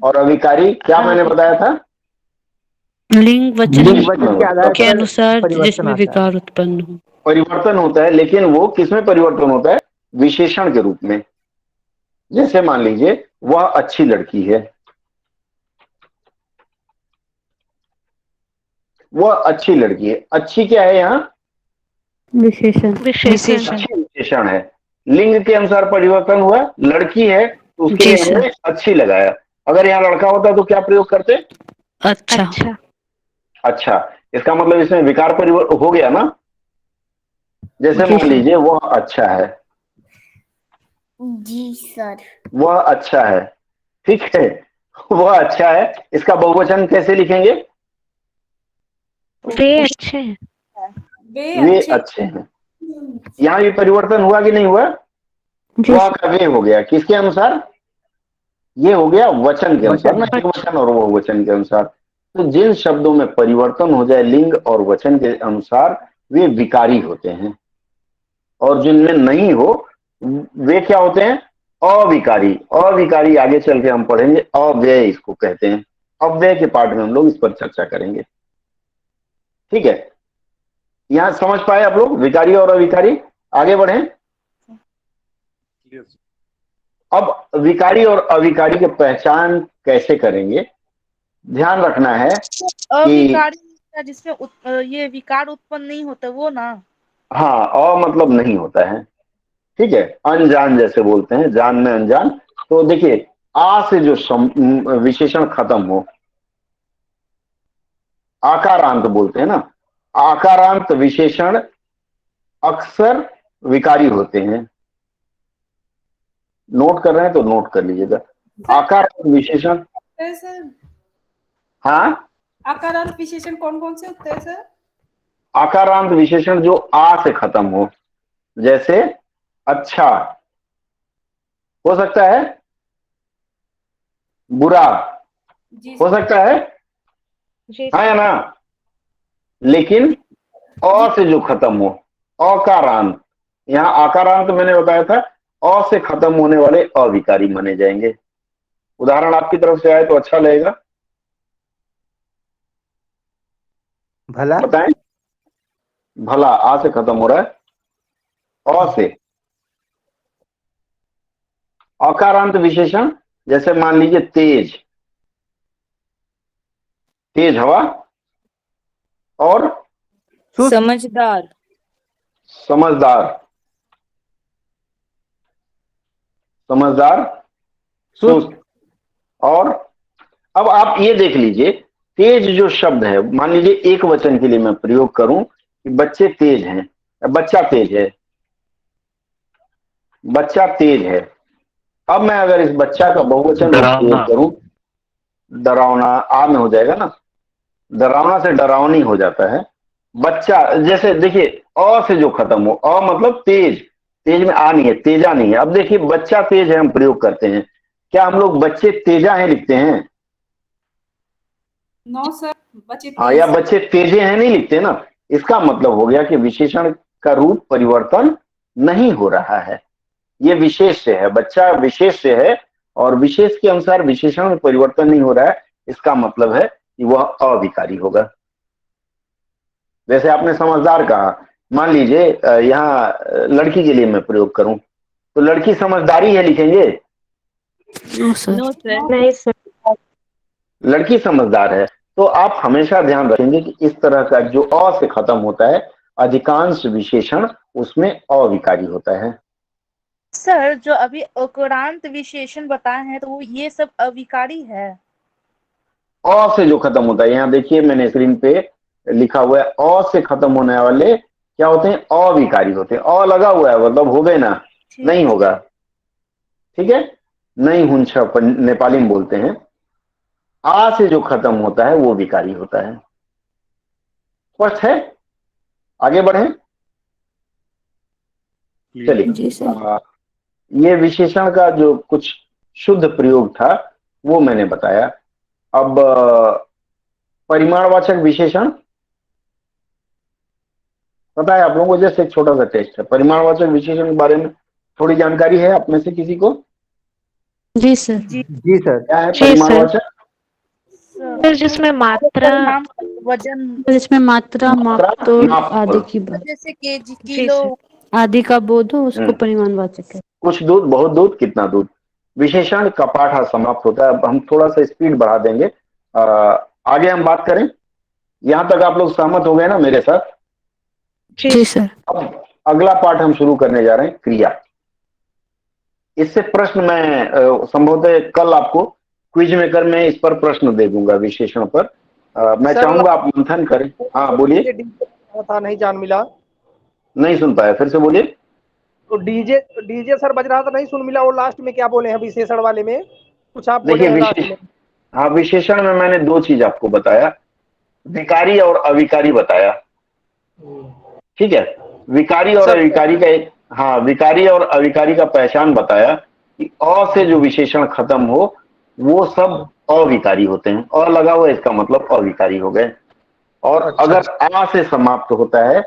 और अविकारी। क्या मैंने बताया था? लिंग वचन लिंग वचन के आधार के पर अनुसार परिवर्तन जिसमें आता है। विकार उत्पन्न हो। परिवर्तन होता है, लेकिन वो किसमें परिवर्तन होता है? विशेषण के रूप में। जैसे मान लीजिए वह अच्छी लड़की है, वह अच्छी लड़की है। अच्छी क्या है यहाँ? विशेषण। अच्छी विशेषण है। लिंग के अनुसार परिवर्तन हुआ, लड़की है तो उसके जी लिए सर। हमने अच्छी लगाया। अगर यहाँ लड़का होता तो क्या प्रयोग करते? अच्छा। अच्छा। इसका मतलब इसमें विकार परिवर्तन हो गया ना। जैसे जी मान सर। लीजिए वह अच्छा है, जी सर। वह अच्छा है, ठीक है, वह अच्छा है। इसका बहुवचन कैसे लिखेंगे? वे अच्छे हैं। वे अच्छे हैं। यहाँ भी परिवर्तन हुआ कि नहीं हुआ? जी वह सर। का वे हो गया, किसके अनुसार? ये हो गया वचन के अनुसार ना, एक वचन और वो वचन के अनुसार। तो जिन शब्दों में परिवर्तन हो जाए लिंग और वचन के अनुसार, वे विकारी होते हैं, और जिनमें नहीं हो वे क्या होते हैं? अविकारी। अविकारी आगे चल के हम पढ़ेंगे, अव्यय इसको कहते हैं। अव्यय के पार्ट में हम लोग इस पर चर्चा करेंगे। ठीक है, यहां समझ पाए आप लोग विकारी और अविकारी? आगे बढ़ें। अब विकारी और अविकारी की पहचान कैसे करेंगे? ध्यान रखना है कि अविकारी जिसमें ये विकार उत्पन्न नहीं होता वो ना। हाँ, अ मतलब नहीं होता है, ठीक है। अनजान जैसे बोलते हैं, जान में अनजान। तो देखिए, आ से जो विशेषण खत्म हो, आकारांत बोलते हैं ना, आकारांत विशेषण अक्सर विकारी होते हैं। नोट कर रहे हैं तो नोट कर लीजिएगा। आकारांत विशेषण, सर हाँ, आकारांत विशेषण कौन कौन से होते हैं सर? आकारांत विशेषण जो आ से खत्म हो, जैसे अच्छा हो सकता है, बुरा जी हो सर। सकता है, जी हाँ या सर। ना? लेकिन अ से जो खत्म हो, अकारांत, यहाँ आकारांत मैंने बताया था, अ से खत्म होने वाले अविकारी माने जाएंगे। उदाहरण आपकी तरफ से आए तो अच्छा लगेगा, भला, बताएं। भला आ से खत्म हो रहा है, अ से। अकारांत विशेषण जैसे मान लीजिए तेज, तेज हवा, और सुस्त, समझदार। समझदार, समझदार, सुस्त, सुस्त। और अब आप ये देख लीजिए, तेज जो शब्द है, मान लीजिए एक वचन के लिए मैं प्रयोग करूं कि बच्चे तेज हैं, बच्चा तेज है, बच्चा तेज है। अब मैं अगर इस बच्चा का बहुवचन में प्रयोग डरावना। करूं, डरावना, आ में हो जाएगा ना, डरावना से डरावनी हो जाता है। बच्चा, जैसे देखिए अ से जो खत्म हो, अ मतलब तेज, तेज में आ नहीं है, तेजा नहीं है। अब देखिए बच्चा तेज है हम प्रयोग करते हैं, क्या हम लोग बच्चे तेजा है लिखते हैं? नो सर, बच्चे हाँ, या तेज। बच्चे तेजे हैं नहीं लिखते ना। इसका मतलब हो गया कि विशेषण का रूप परिवर्तन नहीं हो रहा है, ये विशेष से है, बच्चा विशेष से है, और विशेष के अनुसार विशेषण में परिवर्तन नहीं हो रहा है। इसका मतलब है कि वह अविकारी होगा। जैसे आपने समझदार कहा, मान लीजिए यहाँ लड़की के लिए मैं प्रयोग करूं, तो लड़की समझदारी है लिखेंगे? No sir. No sir. नहीं सर। लड़की समझदार है। तो आप हमेशा ध्यान रखेंगे कि इस तरह का जो अ से खत्म होता है, अधिकांश विशेषण उसमें अविकारी होता है। सर जो अभी अकुरांत विशेषण बताए हैं तो वो ये सब अविकारी है। अ से जो खत्म होता है, यहाँ देखिए मैंने स्क्रीन पे लिखा हुआ है, अ से खत्म होने वाले क्या होते हैं? अविकारी होते हैं। अ लगा हुआ है मतलब हो गए ना, ठीक नहीं है। होगा, ठीक है, नहीं हुंछ नेपाली में बोलते हैं। आ से जो खत्म होता है वो विकारी होता है। स्पष्ट है? आगे बढ़े, चलिए। जी सर। ये विशेषण का जो कुछ शुद्ध प्रयोग था वो मैंने बताया। अब परिमाणवाचक विशेषण पता है आप लोगों को? जैसे एक छोटा सा टेस्ट है, परिमाणवाचक विशेषण के बारे में थोड़ी जानकारी है आप में से किसी को? जी सर। जी जी सर, क्या है जी सर। परिमाणवाचक? सर जिसमें मात्रा, नाम, वजन, जिसमें मात्रा, मात्रा, मापतोल नाप आदि तोल। की बात, जैसे केजी, जी किलो। सर। आदि का बोध हो उसको परिमाणवाचक है। कुछ दूध, बहुत दूध, कितना दूध। विशेषण का पाठ आज समाप्त होता है। अब हम थोड़ा सा स्पीड बढ़ा देंगे। आगे हम बात करें, यहां तक आप लोग सहमत हो गए ना मेरे साथ? जी सर। अब अगला पाठ हम शुरू करने जा रहे हैं, क्रिया। इससे प्रश्न मैं संभवतः कल आपको क्विज मेकर में इस पर प्रश्न दे दूंगा, विशेषण पर। मैं सर चाहूंगा आप मंथन करें। हाँ बोलिए, था, नहीं जान मिला। नहीं सुन पाया, फिर से बोलिए। तो डीजे डीजे सर बज रहा था, नहीं सुन मिला। वो लास्ट में क्या बोले हैं विशेषण वाले में, कुछ आप बोले देखिए हैं लास्ट विशेष, में। हाँ विशेषण में मैंने दो चीज आपको बताया, विकारी और अविकारी बताया, ठीक है। विकारी और सर अविकारी का एक, हाँ विकारी और अविकारी का पहचान बताया कि अ से जो विशेषण खत्म हो वो सब अविकारी होते हैं। अ लगा हुआ इसका मतलब अविकारी हो गए। और अच्छा अगर आ से समाप्त होता है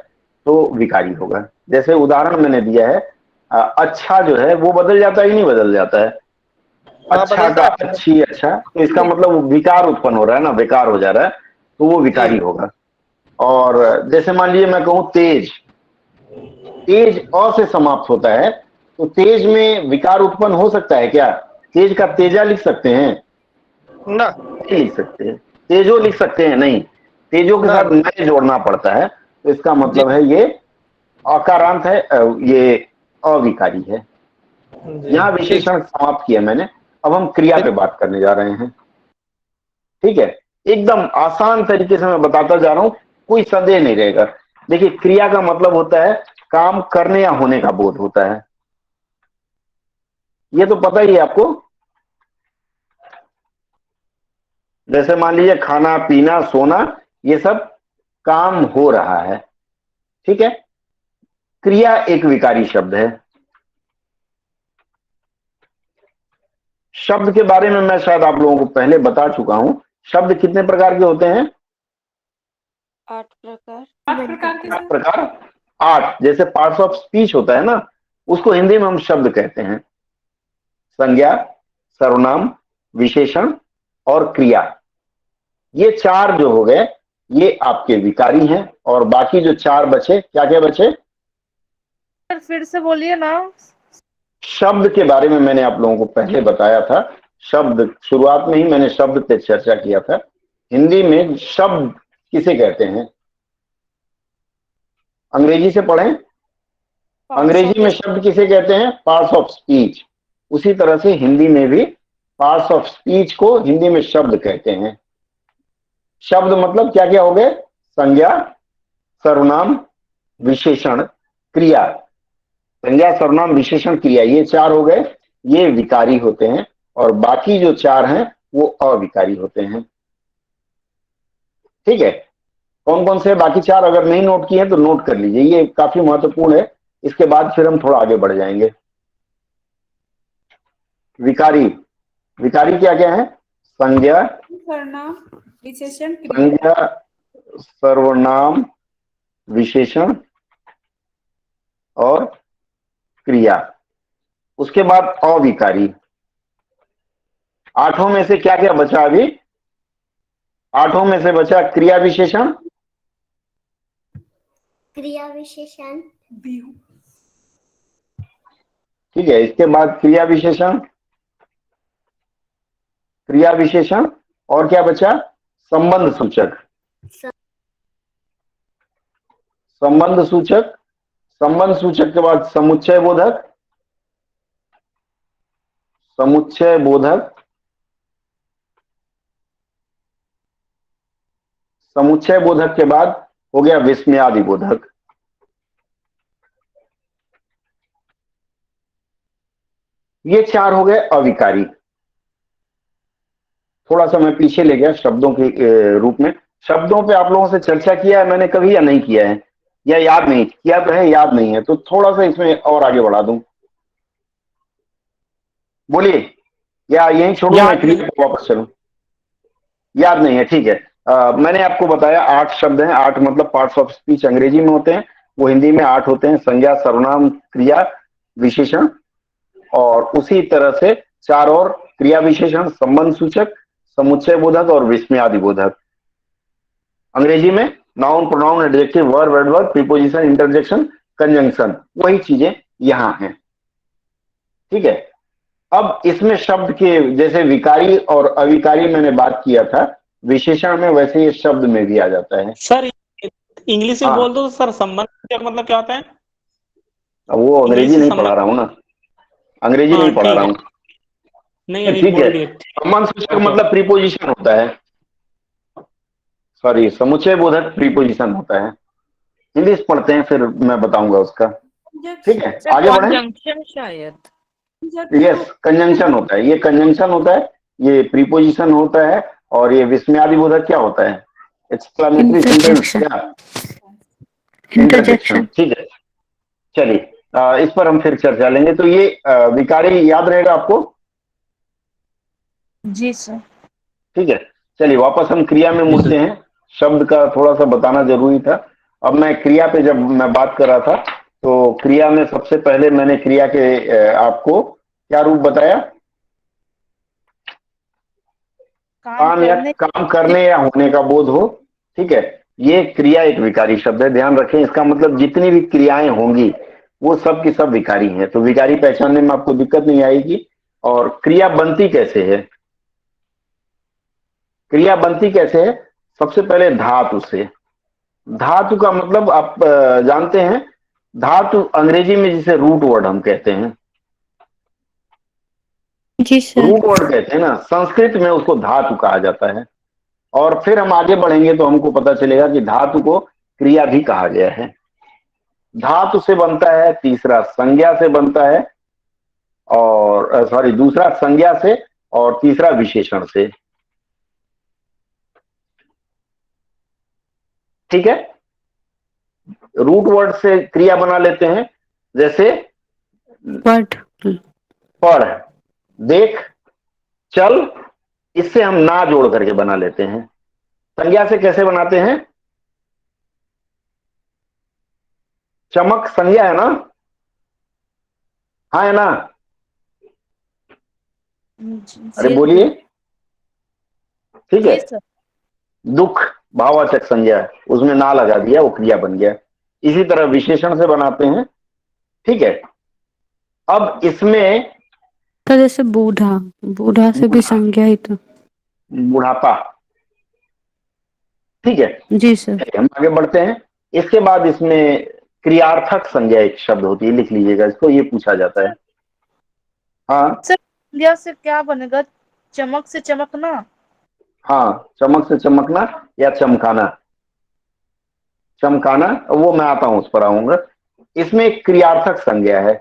तो विकारी होगा। जैसे उदाहरण मैंने दिया है, अच्छा जो है वो बदल जाता है कि नहीं बदल जाता है? हाँ अच्छा बदलता का है। अच्छी, अच्छा, तो इसका मतलब वो विकार उत्पन्न हो रहा है ना, बेकार हो जा रहा है, तो वो जी विकारी होगा। और जैसे मान लीजिए मैं कहूं तेज, तेज अ से समाप्त होता है, तो तेज में विकार उत्पन्न हो सकता है क्या? तेज का तेजा लिख सकते हैं? ना नहीं लिख सकते। तेजो लिख सकते हैं? नहीं, तेजो के ना साथ नए जोड़ना पड़ता है। तो इसका जी मतलब है ये अकारांत है, ये अविकारी है। जी यहां ठीक। विशेषण समाप्त किया मैंने। अब हम क्रिया पे बात करने जा रहे हैं, ठीक है। एकदम आसान तरीके से मैं बताता जा रहा हूं, कोई संदेह नहीं रहेगा। देखिए क्रिया का मतलब होता है काम करने या होने का बोध होता है, ये तो पता ही है आपको। जैसे मान लीजिए खाना पीना सोना, ये सब काम हो रहा है, ठीक है। क्रिया एक विकारी शब्द है, शब्द के बारे में मैं शायद आप लोगों को पहले बता चुका हूं। शब्द कितने प्रकार के होते हैं? 8 प्रकार। 8 प्रकार, 8। जैसे पार्ट्स ऑफ स्पीच होता है ना, उसको हिंदी में हम शब्द कहते हैं। संज्ञा, सर्वनाम, विशेषण और क्रिया। ये 4 जो हो गए ये आपके विकारी हैं, और बाकी जो 4 बचे, क्या क्या बचे? सर फिर से बोलिए ना। शब्द के बारे में मैंने आप लोगों को पहले बताया था। शब्द, शुरुआत में ही मैंने शब्द पे चर्चा किया था। हिंदी में शब्द किसे कहते हैं? अंग्रेजी से पढ़ें। अंग्रेजी में शब्द किसे कहते हैं? Parts of speech. उसी तरह से हिंदी में भी पार्ट्स ऑफ स्पीच को हिंदी में शब्द कहते हैं। शब्द मतलब क्या क्या हो गए? संज्ञा, सर्वनाम, विशेषण, क्रिया। संज्ञा, सर्वनाम, विशेषण, क्रिया, ये 4 हो गए, ये विकारी होते हैं, और बाकी जो 4 हैं वो अविकारी होते हैं। ठीक है, कौन कौन से बाकी 4? अगर नहीं नोट किए तो नोट कर लीजिए, ये काफी महत्वपूर्ण है। इसके बाद फिर हम थोड़ा आगे बढ़ जाएंगे। विकारी, विकारी क्या क्या है? संज्ञा, सर्वनाम, विशेषण, संज्ञा, सर्वनाम, विशेषण और क्रिया। उसके बाद अविकारी। 8 में से क्या क्या बचा? अभी 8 में से बचा क्रिया विशेषण, क्रिया विशेषण, ठीक है। इसके बाद क्रिया विशेषण, क्रिया विशेषण, और क्या बचा? संबंध सूचक, संबंध सूचक, संबंध सूचक के बाद समुच्चय बोधक, समुच्चय बोधक, समुच्चय बोधक के बाद हो गया विस्मयादि बोधक। ये 4 हो गए अविकारी। थोड़ा सा मैं पीछे ले गया शब्दों के रूप में। शब्दों पे आप लोगों से चर्चा किया है मैंने कभी या नहीं किया है? या याद नहीं किया तो है, याद नहीं है तो थोड़ा सा इसमें और आगे बढ़ा दूं। बोलिए, या यहीं छोड़ू, मैं क्रिया पे वापस चलूं? याद नहीं है, ठीक है। मैंने आपको बताया 8 शब्द हैं। 8 मतलब पार्ट्स ऑफ स्पीच अंग्रेजी में होते हैं, वो हिंदी में 8 होते हैं। संज्ञा, सर्वनाम, क्रिया, विशेषण, और उसी तरह से 4 और क्रिया विशेषण, संबंध सूचक, समुच्चय बोधक और विस्मयादि बोधक। अंग्रेजी में noun, pronoun, adjective, verb, adverb, preposition, interjection, conjunction, वही चीजें यहां हैं। ठीक है। अब इसमें शब्द के जैसे विकारी और अविकारी मैंने बात किया था, विशेषण में, वैसे ये शब्द में भी आ जाता है। सर इंग्लिश में बोल दो सर, संबंध मतलब क्या होता है? अब वो अंग्रेजी नहीं पढ़ा रहा हूँ ना, अंग्रेजी नहीं पढ़ा रहा हूँ। नहीं ठीक है। संबंध सूचक मतलब प्रीपोजिशन होता है, सॉरी समुच्चय बोधक प्रीपोजिशन होता है। इंग्लिश पढ़ते हैं फिर मैं बताऊंगा उसका। ठीक है, आगे बढ़े। कंजंक्शन शायद, यस, कंजंक्शन होता है, ये कंजंक्शन होता है, ये प्रीपोजिशन होता है, और ये विस्मयादि बोधक क्या होता है? एक्सक्लेमेटरी सेंटेंस, क्या? इंटरजेक्शन। ठीक है, चलिए इस पर हम फिर चर्चा लेंगे। तो ये विकारी याद रहेगा आपको? जी सर। ठीक है, चलिए वापस हम क्रिया में मुड़ते हैं। शब्द का थोड़ा सा बताना जरूरी था। अब मैं क्रिया पे जब मैं बात कर रहा था, तो क्रिया में सबसे पहले मैंने क्रिया के आपको क्या रूप बताया? काम या काम करने या होने का बोध हो। ठीक है, ये क्रिया एक विकारी शब्द है, ध्यान रखें। इसका मतलब जितनी भी क्रियाएं होंगी वो सब की सब विकारी हैं। तो विकारी पहचानने में आपको दिक्कत नहीं आएगी। और क्रिया बनती कैसे है? क्रिया बनती कैसे है? सबसे पहले धातु से। धातु का मतलब आप जानते हैं, धातु अंग्रेजी में जिसे रूट वर्ड हम कहते हैं, जी सर। रूट वर्ड कहते हैं ना, संस्कृत में उसको धातु कहा जाता है। और फिर हम आगे बढ़ेंगे तो हमको पता चलेगा कि धातु को क्रिया भी कहा गया है। धातु से बनता है, तीसरा संज्ञा से बनता है, और सॉरी दूसरा संज्ञा से, और तीसरा विशेषण से। ठीक है, रूट वर्ड से क्रिया बना लेते हैं, जैसे वर्ड, पढ़, देख, चल, इससे हम ना जोड़ करके बना लेते हैं। संज्ञा से कैसे बनाते हैं? चमक संज्ञा है ना? हाँ है ना? अरे जी बोलिए। ठीक है। जी सर। दुख भाववाचक संज्ञा है, उसमें ना लगा दिया, वो क्रिया बन गया। इसी तरह विशेषण से बनाते हैं। ठीक है। अब इसमें तो जैसे बूढ़ा, बूढ़ा से भी बूढ़ा, संज्ञा ही तो। बुढ़ापा। ठीक है। जी सर। हम आगे बढ़ते हैं। इसके बाद इसमें क्रियार्थक संज्ञा एक शब्द होती है, लिख लीजिएगा इसको, ये पूछा जाता है। हाँ सर संज्ञा से क्या बनेगा? चमक से चमकना। हाँ, चमक से चमकना या चमकाना। चमकाना, वो मैं आता हूं, उस पर आऊंगा। इसमें एक क्रियार्थक संज्ञा है।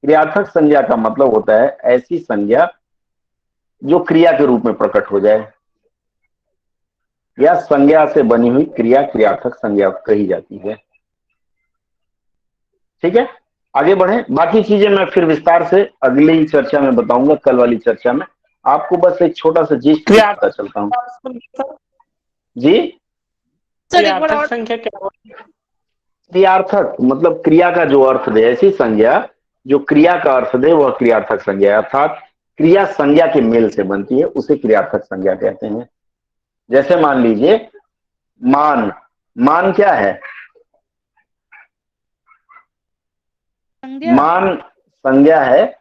क्रियार्थक संज्ञा का मतलब होता है ऐसी संज्ञा जो क्रिया के रूप में प्रकट हो जाए, या संज्ञा से बनी हुई क्रिया क्रियार्थक संज्ञा कही जाती है। ठीक है। आगे बढ़े, बाकी चीजें मैं फिर विस्तार से अगली चर्चा में बताऊंगा, कल वाली चर्चा में। आपको बस एक छोटा सा जिस्ट पता चलता हूँ जी। सर एक बार क्रियार्थक और। संख्या क्या होती है? क्रियार्थक मतलब क्रिया का जो अर्थ दे, ऐसी संज्ञा जो क्रिया का अर्थ दे, वह क्रियार्थक संज्ञा है। अर्थात क्रिया संज्ञा के मेल से बनती है, उसे क्रियार्थक संज्ञा कहते हैं। जैसे मान लीजिए मान। मान क्या है? संज्ञा। मान संज्ञा है।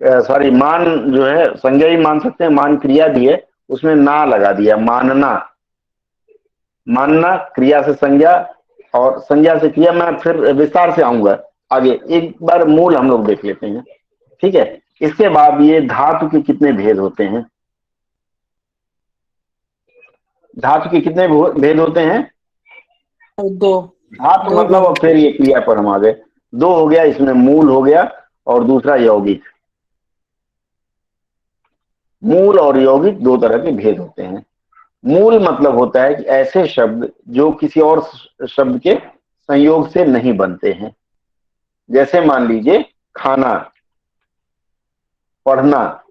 सॉरी, मान जो है संज्ञा ही मान सकते हैं। मान क्रिया दी है, उसमें ना लगा दिया, मानना। मानना क्रिया से संज्ञा, और संज्ञा से क्रिया। मैं फिर विस्तार से आऊंगा आगे। एक बार मूल हम लोग देख लेते हैं। ठीक है। इसके बाद ये धातु के कितने भेद होते हैं? धातु के कितने भेद होते हैं? 2। धातु मतलब, अब फिर ये क्रिया पर हम आ गए। 2 हो गया, इसमें मूल हो गया और दूसरा यौगिक। मूल और यौगिक 2 तरह के भेद होते हैं। मूल मतलब होता है कि ऐसे शब्द जो किसी और शब्द के संयोग से नहीं बनते हैं। जैसे मान लीजिए खाना, पढ़ना,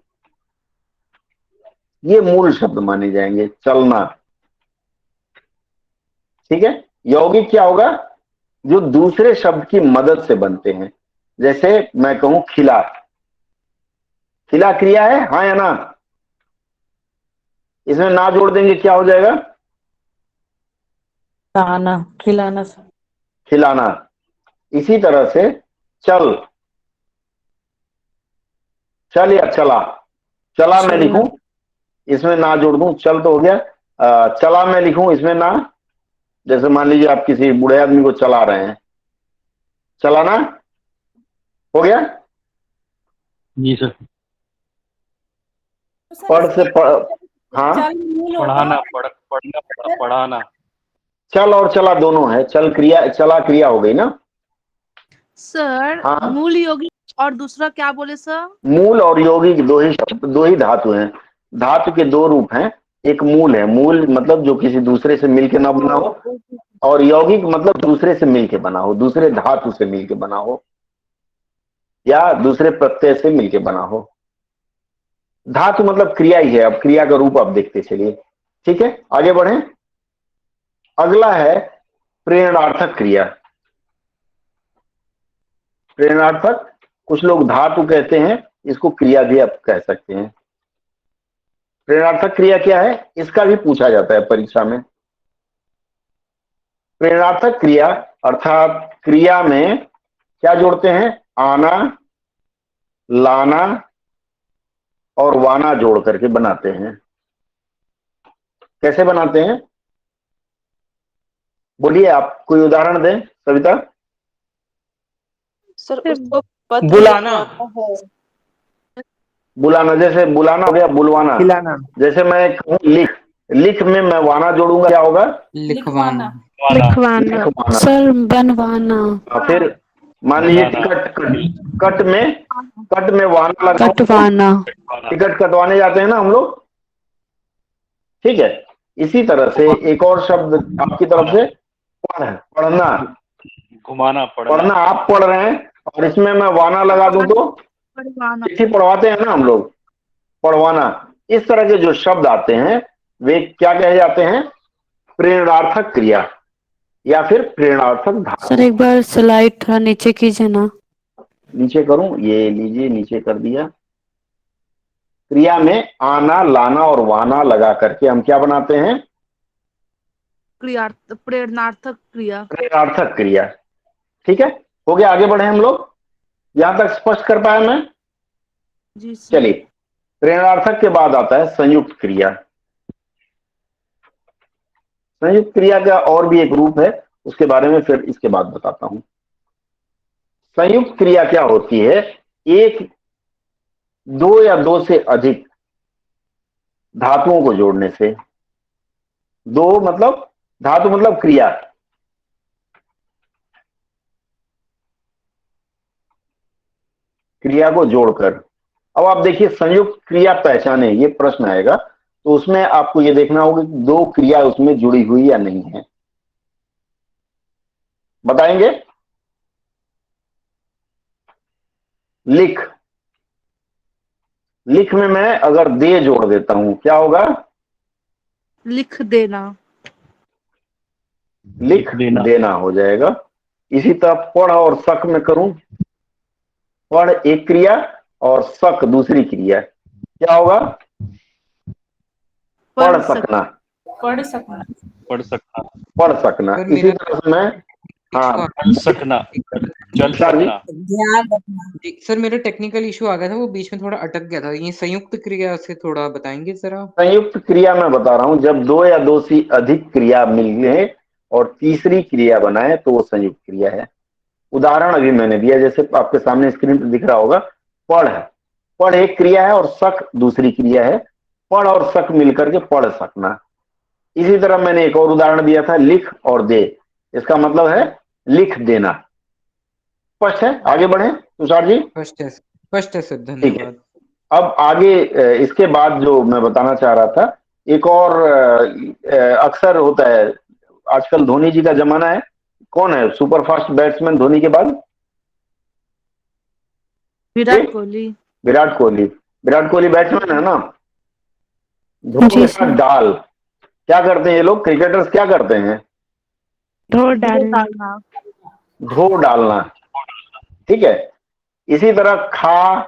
ये मूल शब्द माने जाएंगे। चलना। ठीक है। यौगिक क्या होगा? जो दूसरे शब्द की मदद से बनते हैं। जैसे मैं कहूं खिला। खिला क्रिया है, हाँ या ना? इसमें ना जोड़ देंगे, क्या हो जाएगा? खाना, खिलाना। खिलाना। इसी तरह से चल। चल या चला। चला मैं लिखूं, इसमें ना जोड़ दूं, चल तो हो गया। चला मैं लिखूं, इसमें ना। जैसे मान लीजिए आप किसी बूढ़े आदमी को चला रहे हैं, चलाना हो गया। जी सर। पढ़ से पढ़, हाँ, पढ़ाना, पढ़ना, पढ़ाना। चल और चला दोनों है। चल क्रिया, चला क्रिया हो गई ना। सर हाँ। मूल यौगिक और दूसरा क्या बोले सर? मूल और यौगिक 2 ही शब्द, 2 ही धातु हैं। धातु के 2 रूप हैं। एक मूल है, मूल मतलब जो किसी दूसरे से मिलके ना बना हो, और यौगिक मतलब दूसरे से मिलके बना हो, दूसरे धातु से मिलके बना हो, या दूसरे प्रत्यय से मिलके बना हो। धातु मतलब क्रिया ही है। अब क्रिया का रूप आप देखते चलिए। ठीक है। आगे बढ़े। अगला है प्रेरणार्थक क्रिया। प्रेरणार्थक, कुछ लोग धातु कहते हैं, इसको क्रिया भी आप कह सकते हैं। प्रेरणार्थक क्रिया क्या है? इसका भी पूछा जाता है परीक्षा में। प्रेरणार्थक क्रिया अर्थात क्रिया में क्या जोड़ते हैं? आना, लाना और वाना जोड़ करके बनाते हैं। कैसे बनाते हैं? बोलिए, आप कोई उदाहरण दें सविता। सर उसको बुलाना। बुलाना, जैसे बुलाना हो गया, बुलवाना। खिलाना। जैसे मैं कहूं लिख, लिख में मैं वाना जोड़ूंगा, क्या होगा? लिखवाना। लिखवाना। सर बनवाना। फिर मान लीजिए टिकट, कट में वाना लगा, कटवाना। टिकट कटवाने जाते हैं ना हम लोग। ठीक है। इसी तरह से एक और शब्द आपकी तरफ से, पढ़ना। घुमाना, पढ़ना, आप पढ़ रहे हैं और इसमें मैं वाना लगा दूं तो चिट्ठी पढ़वाते हैं ना हम लोग। पढ़वाना, इस तरह के जो शब्द आते हैं वे क्या कहे जाते हैं? प्रेरणार्थक क्रिया या फिर प्रेरणार्थक धातु। सर एक बार स्लाइड थोड़ा नीचे कीजिए ना। नीचे करूं? ये लीजिए, नीचे कर दिया। क्रिया में आना, लाना और वाना लगा करके हम क्या बनाते हैं? प्रेरणार्थक क्रिया। प्रेरणार्थक क्रिया। ठीक है, हो गया। आगे बढ़े हम लोग। यहां तक स्पष्ट कर पाया मैं? जी सर। चलिए, प्रेरणार्थक के बाद आता है संयुक्त क्रिया। संयुक्त क्रिया का और भी एक रूप है, उसके बारे में फिर इसके बाद बताता हूं। संयुक्त क्रिया क्या होती है? एक, दो या दो से अधिक धातुओं को जोड़ने से। दो मतलब धातु मतलब क्रिया। क्रिया को जोड़कर। अब आप देखिए, संयुक्त क्रिया पहचाने, ये प्रश्न आएगा तो उसमें आपको ये देखना होगा कि दो क्रिया उसमें जुड़ी हुई या नहीं है। बताएंगे? लिख, लिख में मैं अगर दे जोड़ देता हूं क्या होगा? लिख देना। लिख देना हो जाएगा। इसी तरह पढ़ और सक में करूं, पढ़ एक क्रिया और सक दूसरी क्रिया, क्या होगा? पढ़ सकना। पढ़ सकना। पढ़ सकना। पढ़ सकना। सर इसी मेरा तरह से मैं, हाँ, चल सकना, चल सकना। ध्यान रखना। जी सर, मेरा टेक्निकल इशू आ गया था, वो बीच में थोड़ा अटक गया था। ये संयुक्त क्रिया से थोड़ा बताएंगे जरा। संयुक्त क्रिया मैं बता रहा हूं, जब दो या दो से अधिक क्रिया मिले और तीसरी क्रिया बनाए तो वो संयुक्त क्रिया है। उदाहरण अभी मैंने दिया, जैसे आपके सामने स्क्रीन पर दिख रहा होगा, पढ़ है, पढ़ एक क्रिया है और सक दूसरी क्रिया है। पढ़ और सक मिलकर के पढ़ सकना। इसी तरह मैंने एक और उदाहरण दिया था, लिख और दे, इसका मतलब है लिख देना। स्पष्ट है? आगे बढ़े तुषार जी। स्पष्ट है सर, ठीक है। धन्यवाद। अब आगे इसके बाद जो मैं बताना चाह रहा था, एक और अक्सर होता है, आजकल धोनी जी का जमाना है। कौन है सुपरफास्ट बैट्समैन धोनी के बाद? विराट कोहली। विराट कोहली। विराट कोहली बैट्समैन है ना। धो जी के सर। साथ डाल, क्या करते हैं ये लोग क्रिकेटर्स? क्या करते हैं? धो डालना। धो डालना। ठीक है। इसी तरह खा,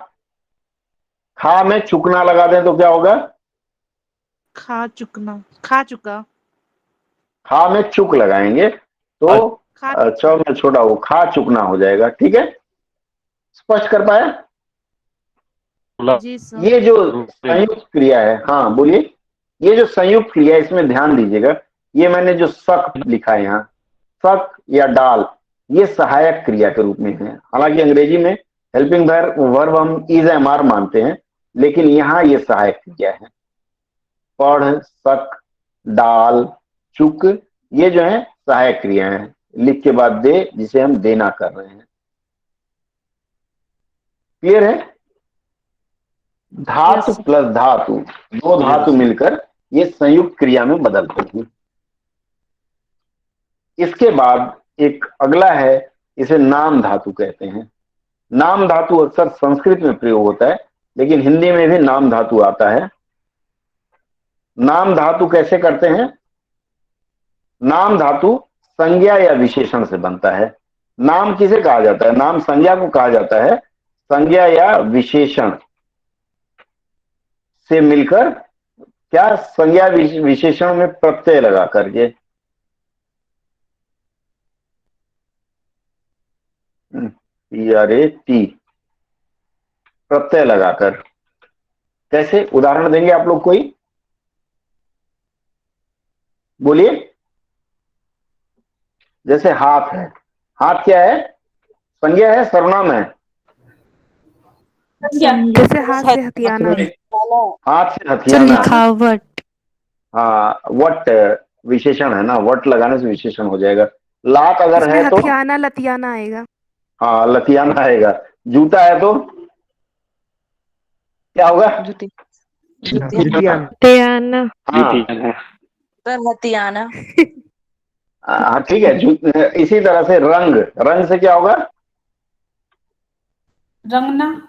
खा में चुकना लगा दें तो क्या होगा? खा चुकना। खा चुका। खा में चुक लगाएंगे तो चौ में छोटा हो, खा चुकना हो जाएगा। ठीक है, स्पष्ट कर पाया? जी सर। ये जो संयुक्त क्रिया है, हाँ बोलिए, ये जो संयुक्त क्रिया है इसमें ध्यान दीजिएगा, ये मैंने जो सक लिखा है यहाँ, सक या डाल, ये सहायक क्रिया के रूप में है। हालांकि अंग्रेजी में हेल्पिंग वर्ब हम इज एम आर मानते हैं, लेकिन यहाँ ये सहायक क्रिया है। पढ़, सक, डाल, चुक, ये जो है सहायक क्रिया है। लिख के बाद दे, जिसे हम देना कर रहे हैं। क्लियर है? धातु प्लस धातु, दो धातु मिलकर ये संयुक्त क्रिया में बदलते हैं। इसके बाद एक अगला है, इसे नाम धातु कहते हैं। नाम धातु अक्सर संस्कृत में प्रयोग होता है, लेकिन हिंदी में भी नाम धातु आता है। नाम धातु कैसे करते हैं? नाम धातु संज्ञा या विशेषण से बनता है। नाम किसे कहा जाता है? नाम संज्ञा को कहा जाता है। संज्ञा या विशेषण से मिलकर, क्या संज्ञा विशेषण में प्रत्यय लगा करके, टी, प्रत्यय लगाकर। कैसे? उदाहरण देंगे आप लोग कोई? बोलिए। जैसे हाथ है, हाथ क्या है? संज्ञा है, सर्वनाम है? जैसे हाथ से हथियाना। हाथ से हथियाना। लिखावट। हाँ, वट विशेषण है ना, वट लगाने से विशेषण हो जाएगा। लात अगर है तो हथियाना लतियाना आएगा। हाँ, लतियाना आएगा। जूता है तो क्या होगा? हथियाना। हथियाना। हाँ ठीक है। इसी तरह से रंग, रंग से क्या होगा? रंगना।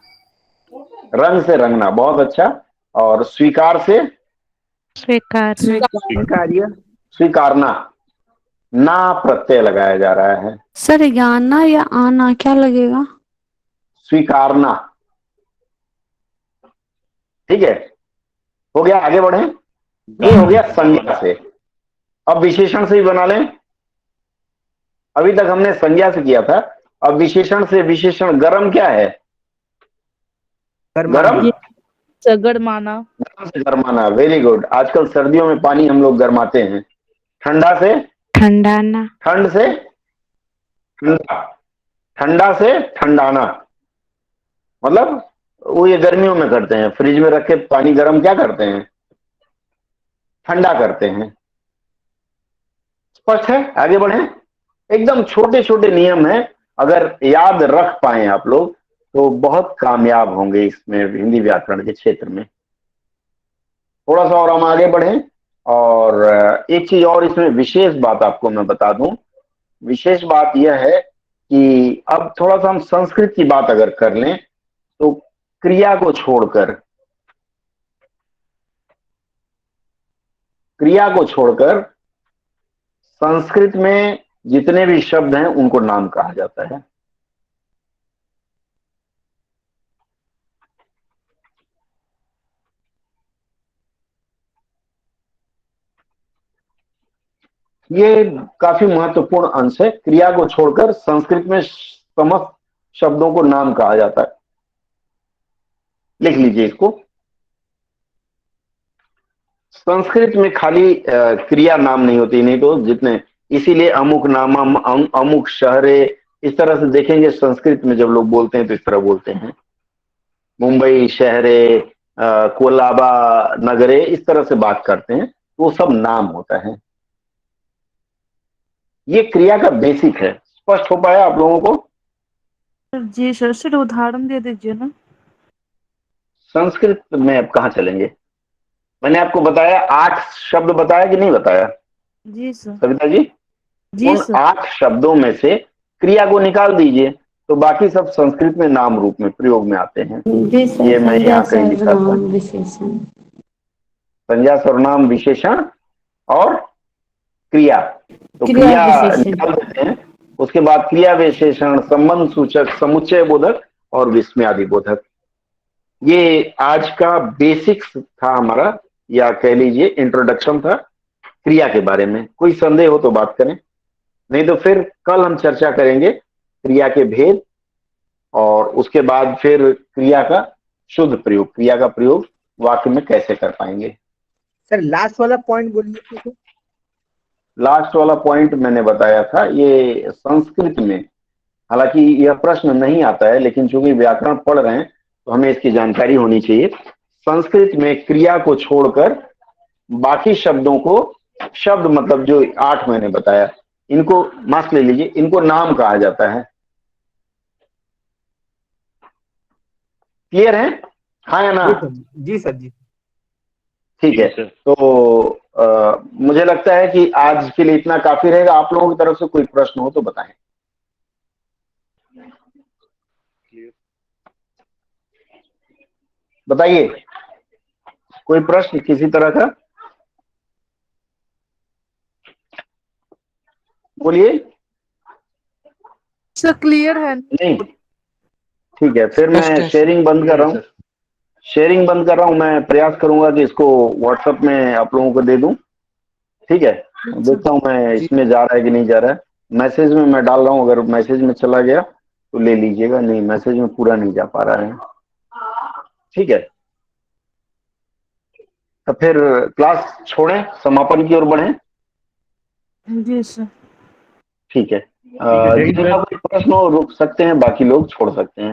रंग से रंगना। बहुत अच्छा। और स्वीकार से स्वीकार स्वीकार्य स्वीकारना, ना प्रत्यय लगाया जा रहा है। सर याना या आना क्या लगेगा? स्वीकारना। ठीक है, हो गया, आगे बढ़े। ये हो गया संज्ञा से। अब विशेषण से ही बना लें। अभी तक हमने संज्ञा से किया था, अब विशेषण से। विशेषण गरम क्या है? गरम गरमाना। गरम से गरमाना, वेरी गुड। आजकल सर्दियों में पानी हम लोग गरमाते हैं। ठंडा से ठंडाना। ठंड से ठंडा, ठंडा से ठंडाना। मतलब वो ये गर्मियों में करते हैं, फ्रिज में रख के पानी गर्म क्या करते हैं? ठंडा करते हैं। स्पष्ट है? आगे बढ़े। एकदम छोटे छोटे नियम हैं, अगर याद रख पाए आप लोग तो बहुत कामयाब होंगे इसमें, हिंदी व्याकरण के क्षेत्र में। थोड़ा सा और हम आगे बढ़े। और एक चीज और इसमें विशेष बात आपको मैं बता दूं। विशेष बात यह है कि अब थोड़ा सा हम संस्कृत की बात अगर कर लें तो क्रिया को छोड़कर संस्कृत में जितने भी शब्द हैं उनको नाम कहा जाता है। ये काफी महत्वपूर्ण अंश है। क्रिया को छोड़कर संस्कृत में समस्त शब्दों को नाम कहा जाता है। लिख लीजिए इसको। संस्कृत में खाली क्रिया नाम नहीं होती, नहीं तो जितने, इसीलिए अमुक नामम, अमुक शहरे, इस तरह से देखेंगे संस्कृत में जब लोग बोलते हैं तो इस तरह बोलते हैं। मुंबई शहरे, कोलाबा नगरे, इस तरह से बात करते हैं, वो सब नाम होता है। ये क्रिया का बेसिक है। स्पष्ट हो पाया आप लोगों को? जी सर, सिर्फ उदाहरण दे दीजिए ना। संस्कृत में अब कहाँ चलेंगे? मैंने आपको बताया 8 शब्द, बताया कि नहीं बताया? जी सर। सविता जी, जी उन सर। 8 शब्दों में से क्रिया को निकाल दीजिए तो बाकी सब संस्कृत में नाम रूप में प्रयोग में आते हैं। ये मैं यहाँ कहीं लिखा था, संज्ञा सर्वनाम विशेषण और क्रिया। तो क्रिया निकाल देते हैं, उसके बाद क्रिया विशेषण, संबंध सूचक, समुच्चय बोधक और विस्मयादि बोधक। ये आज का बेसिक्स था हमारा, या कह लीजिए इंट्रोडक्शन था क्रिया के बारे में। कोई संदेह हो तो बात करें, नहीं तो फिर कल हम चर्चा करेंगे क्रिया के भेद, और उसके बाद फिर क्रिया का शुद्ध प्रयोग, क्रिया का प्रयोग वाक्य में कैसे कर पाएंगे। सर लास्ट वाला पॉइंट बोलिए। लास्ट वाला पॉइंट मैंने बताया था, ये संस्कृत में, हालांकि यह प्रश्न नहीं आता है, लेकिन चूंकि व्याकरण पढ़ रहे हैं तो हमें इसकी जानकारी होनी चाहिए। संस्कृत में क्रिया को छोड़कर बाकी शब्दों को, शब्द मतलब जो 8 मैंने बताया, इनको मार्क्स ले लीजिए, इनको नाम कहा जाता है। क्लियर है? हाँ या ना? जी सर जी। ठीक है, तो मुझे लगता है कि आज के लिए इतना काफी रहेगा। आप लोगों की तरफ से कोई प्रश्न हो तो बताएं। बताइए, कोई प्रश्न किसी तरह का? बोलिए। सर क्लियर है? नहीं, ठीक है, फिर मैं शेयरिंग बंद कर रहा हूँ। शेयरिंग बंद कर रहा हूँ। मैं प्रयास करूंगा कि इसको व्हाट्सएप में आप लोगों को दे दूं। ठीक है, देखता हूँ मैं इसमें जा रहा है कि नहीं जा रहा है। मैसेज में मैं डाल रहा हूँ, अगर मैसेज में चला गया तो ले लीजिएगा, नहीं मैसेज में पूरा नहीं जा पा रहा है। ठीक है, तो फिर क्लास छोड़ें, समापन की ओर बढ़ें। जी सर। ठीक है, जिनका कोई प्रश्न हो रुक सकते हैं, बाकी लोग छोड़ सकते हैं।